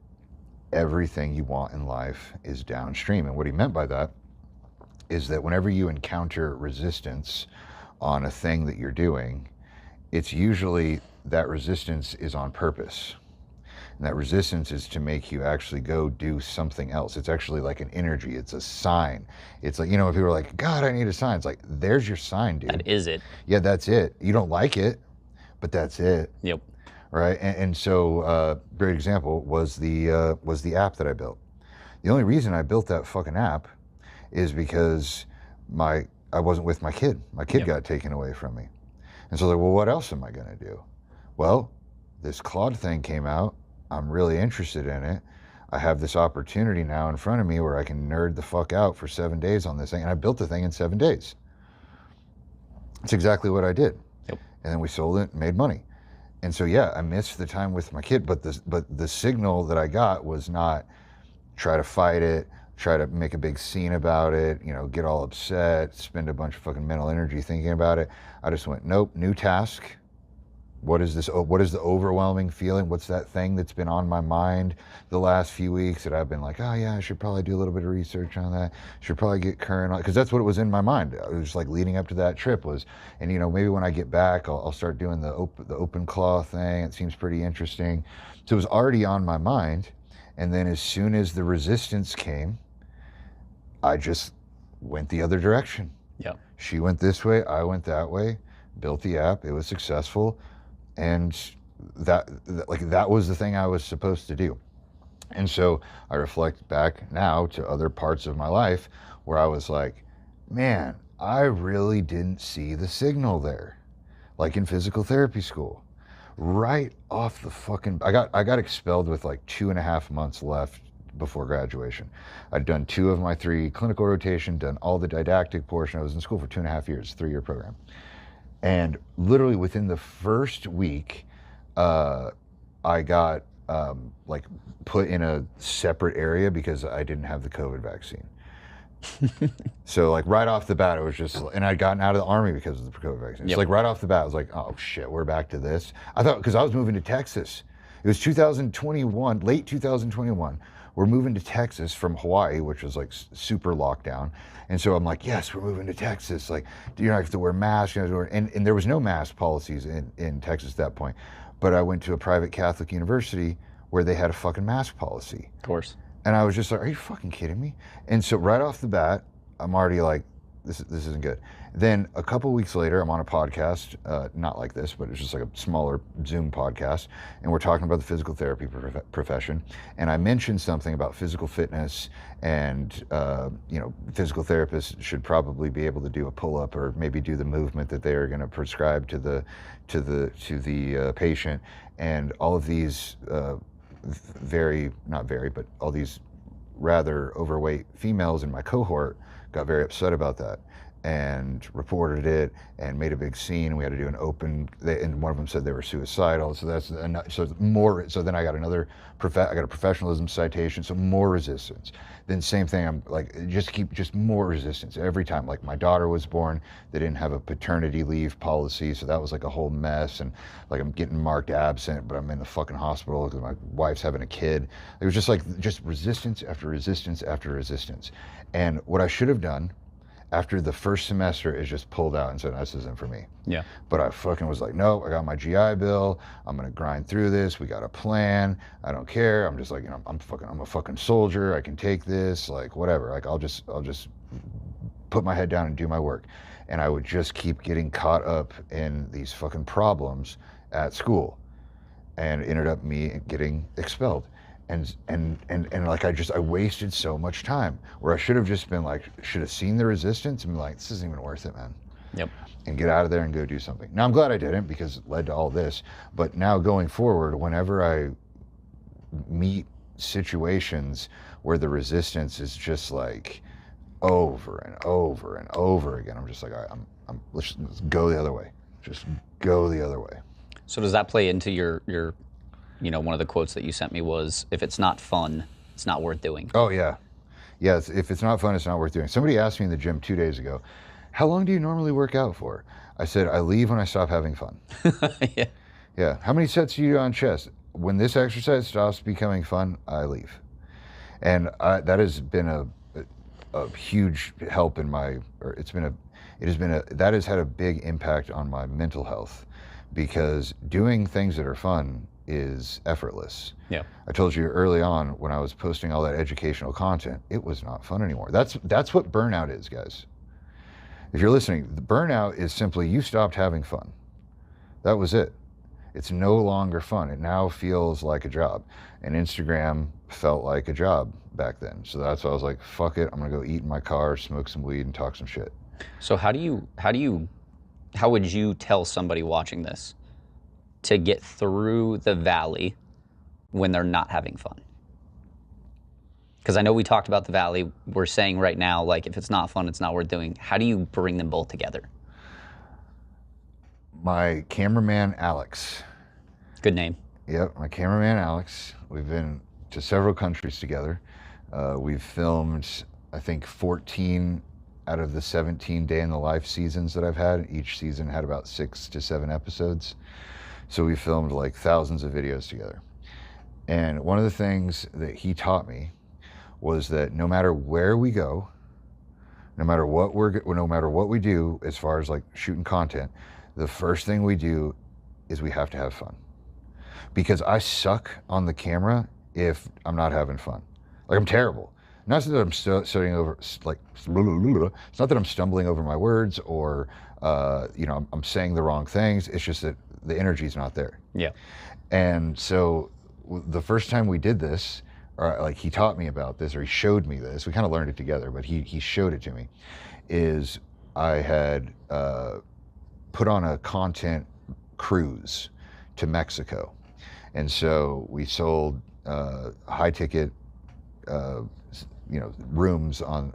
everything you want in life is downstream. And what he meant by that is that whenever you encounter resistance on a thing that you're doing, it's usually that resistance is on purpose. And that resistance is to make you actually go do something else. It's actually like an energy. It's a sign. It's like, if people are like, God, I need a sign. It's like, there's your sign, dude. That is it. Yeah, that's it. You don't like it, but that's it. Yep. Right. And so, great example was the app that I built. The only reason I built that fucking app is because I wasn't with my kid. My kid got taken away from me. And so like, well, what else am I going to do? Well, this Claude thing came out. I'm really interested in it. I have this opportunity now in front of me where I can nerd the fuck out for 7 days on this thing. And I built the thing in 7 days. It's exactly what I did. Yep. And then we sold it and made money. And so, yeah, I missed the time with my kid, but the signal that I got was not try to fight it, try to make a big scene about it, get all upset, spend a bunch of fucking mental energy thinking about it. I just went, nope, new task. What is this? What is the overwhelming feeling? What's that thing that's been on my mind the last few weeks that I've been like, oh yeah, I should probably do a little bit of research on that. Should probably get current on, because that's what it was in my mind. It was just like leading up to that trip was, and maybe when I get back, I'll start doing the open claw thing. It seems pretty interesting. So it was already on my mind. And then as soon as the resistance came, I just went the other direction. Yeah. She went this way, I went that way, built the app, it was successful. And that was the thing I was supposed to do. And so I reflect back now to other parts of my life where I was like, man, I really didn't see the signal there. Like in physical therapy school, right off the fucking, I got expelled with like 2.5 months left before graduation. I'd done 2 of my 3 clinical rotation, done all the didactic portion. I was in school for 2.5 years, 3-year program. And literally within the first week, I got put in a separate area because I didn't have the COVID vaccine. So like right off the bat, it was just, and I'd gotten out of the Army because of the COVID vaccine. It's like right off the bat, I was like, oh shit, we're back to this. I thought, because I was moving to Texas. It was 2021, late 2021. We're moving to Texas from Hawaii, which was like super lockdown. And so I'm like, yes, we're moving to Texas. Like, you know, I have to wear masks. And there was no mask policies in Texas at that point. But I went to a private Catholic university where they had a fucking mask policy. Of course. And I was just like, are you fucking kidding me? And so right off the bat, I'm already like, this isn't good. Then a couple weeks later, I'm on a podcast, not like this, but it's just like a smaller Zoom podcast, and we're talking about the physical therapy profession. And I mentioned something about physical fitness, and you know, physical therapists should probably be able to do a pull-up or maybe do the movement that they are going to prescribe to the patient. And all of these but all these rather overweight females in my cohort got very upset about that and reported it and made a big scene. We had to do an open, and one of them said they were suicidal. So that's more. So then I got a professionalism citation. So more resistance. Then same thing. I'm like, just more resistance every time. Like my daughter was born, they didn't have a paternity leave policy, so that was like a whole mess. And like I'm getting marked absent, but I'm in the fucking hospital because my wife's having a kid. It was just resistance after resistance after resistance. And what I should have done after the first semester is just pulled out and said, this isn't for me. Yeah. But I fucking was like, no, I got my GI Bill. I'm going to grind through this. We got a plan. I don't care. I'm just like, you know, I'm a fucking soldier. I can take this, like whatever. Like I'll just put my head down and do my work. And I would just keep getting caught up in these fucking problems at school, and it ended up me getting expelled. And like I wasted so much time where I should have just been like, should have seen the resistance and been like, this isn't even worth it, man. Yep. And get out of there and go do something. Now I'm glad I didn't, because it led to all this. But now going forward, whenever I meet situations where the resistance is just like over and over and over again, I'm just like, all right, let's go the other way. Just go the other way. So does that play into your you know, one of the quotes that you sent me was, if it's not fun, it's not worth doing. Oh, yeah. Yes, if it's not fun, it's not worth doing. Somebody asked me in the gym 2 days ago, how long do you normally work out for? I said, I leave when I stop having fun. Yeah. Yeah. How many sets do you do on chest? When this exercise stops becoming fun, I leave. And that has been a huge help that has had a big impact on my mental health, because doing things that are fun is effortless. Yeah. I told you early on when I was posting all that educational content, it was not fun anymore. That's what burnout is, guys. If you're listening, the burnout is simply you stopped having fun. That was it. It's no longer fun. It now feels like a job. And Instagram felt like a job back then. So that's why I was like, fuck it, I'm gonna go eat in my car, smoke some weed, and talk some shit. So how would you tell somebody watching this to get through the valley when they're not having fun? Because I know we talked about the valley. We're saying right now, like, if it's not fun, it's not worth doing. How do you bring them both together? My cameraman, Alex. Good name. Yep, my cameraman, Alex. We've been to several countries together. We've filmed, I think, 14 out of the 17 day in the life seasons that I've had. Each season had about 6 to 7 episodes. So we filmed like thousands of videos together. And one of the things that he taught me was that no matter where we go, no matter what we do as far as like shooting content, the first thing we do is we have to have fun. Because I suck on the camera if I'm not having fun. Like, I'm terrible. Not that I'm studying over, like, it's not that I'm stumbling over my words or, you know, I'm saying the wrong things. It's just that the energy's not there. Yeah. And so the first time we did this, or like he taught me about this, or he showed me this, we kind of learned it together, but he showed it to me, is I had put on a content cruise to Mexico. And so we sold high ticket, you know, rooms on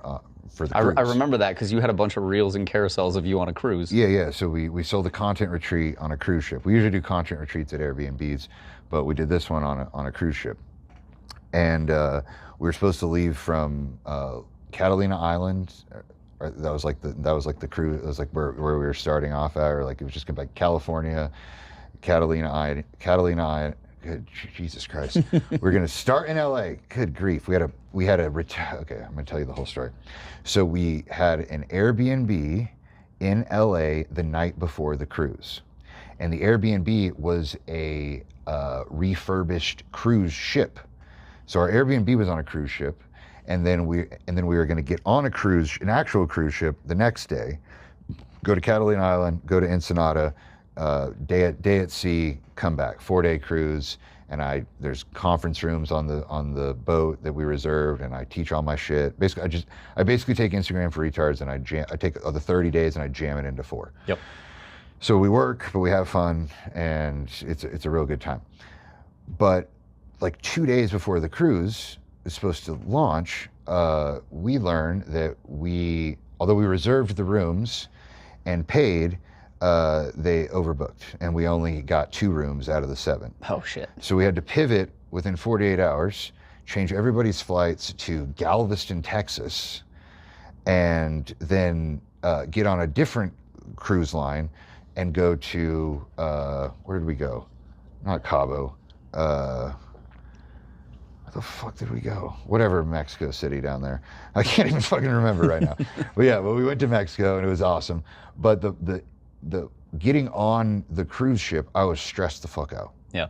for the cruise. I remember that because you had a bunch of reels and carousels of you on a cruise. Yeah. So we sold the content retreat on a cruise ship. We usually do content retreats at Airbnbs, but we did this one on a cruise ship. And we were supposed to leave from Catalina Island. That was like the cruise. It was like where we were starting off at, or like it was just like California, Catalina Island. Good Jesus Christ. We're gonna start in LA. Good grief. Okay, I'm gonna tell you the whole story. So we had an Airbnb in LA the night before the cruise. And the Airbnb was a refurbished cruise ship. So our Airbnb was on a cruise ship, and then we were gonna get on an actual cruise ship the next day, go to Catalina Island, go to Ensenada, day at sea, come back, 4-day cruise, and there's conference rooms on the boat that we reserved, and I teach all my shit. Basically, I basically take Instagram for Retards, and I take the 30 days and I jam it into 4. Yep. So we work, but we have fun, and it's a real good time. But like 2 days before the cruise is supposed to launch, we learn that although we reserved the rooms and paid, they overbooked, and we only got 2 rooms out of the 7. Oh shit. So we had to pivot within 48 hours, change everybody's flights to Galveston, Texas, and then get on a different cruise line and go to, where did we go? Not Cabo. Where the fuck did we go? Whatever Mexico City down there. I can't even fucking remember right now. But we went to Mexico, and it was awesome. But the getting on the cruise ship, I was stressed the fuck out. Yeah.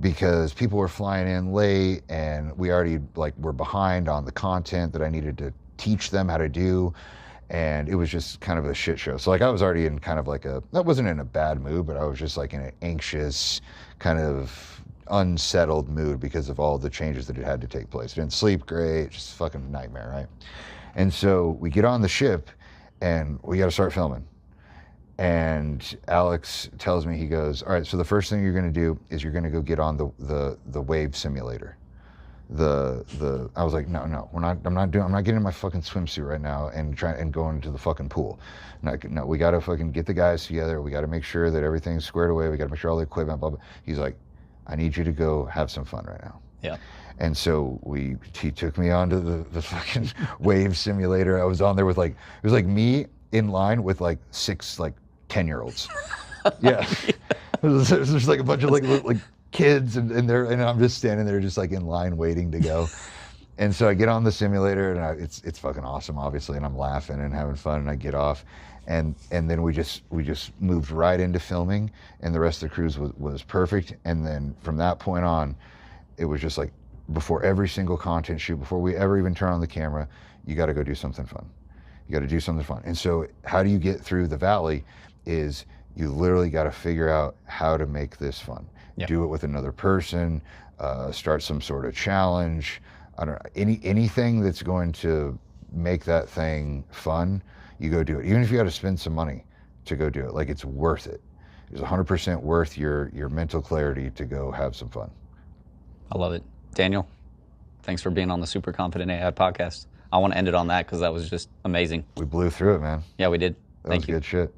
Because people were flying in late, and we already were behind on the content that I needed to teach them how to do. And it was just kind of a shit show. So I was already in kind of that wasn't in a bad mood, but I was just in an anxious, kind of unsettled mood because of all the changes that had to take place. I didn't sleep great, just fucking nightmare, right? And so we get on the ship, and we got to start filming. And Alex tells me, he goes, all right, so the first thing you're going to do is you're going to go get on the wave simulator. I was like, no, I'm not getting in my fucking swimsuit right now and going into the fucking pool. No, we got to fucking get the guys together. We got to make sure that everything's squared away. We got to make sure all the equipment, blah, blah. He's like, I need you to go have some fun right now. Yeah. And so he took me onto the fucking wave simulator. I was on there with it was like me in line with 6 10-year-olds. Yeah. There's a bunch of kids and I'm just standing there just in line waiting to go. And so I get on the simulator, and it's fucking awesome, obviously, and I'm laughing and having fun, and I get off, and then we just moved right into filming, and the rest of the cruise was perfect. And then from that point on, it was just before every single content shoot, before we ever even turn on the camera, you got to go do something fun. You got to do something fun. And so how do you get through the valley is you literally got to figure out how to make this fun. Yep. Do it with another person, start some sort of challenge. I don't know, anything that's going to make that thing fun, you go do it. Even if you got to spend some money to go do it, it's worth it. It's 100% worth your mental clarity to go have some fun. I love it. Daniel, thanks for being on the Super Confident AI podcast. I want to end it on that because that was just amazing. We blew through it, man. Yeah, we did. That was good shit.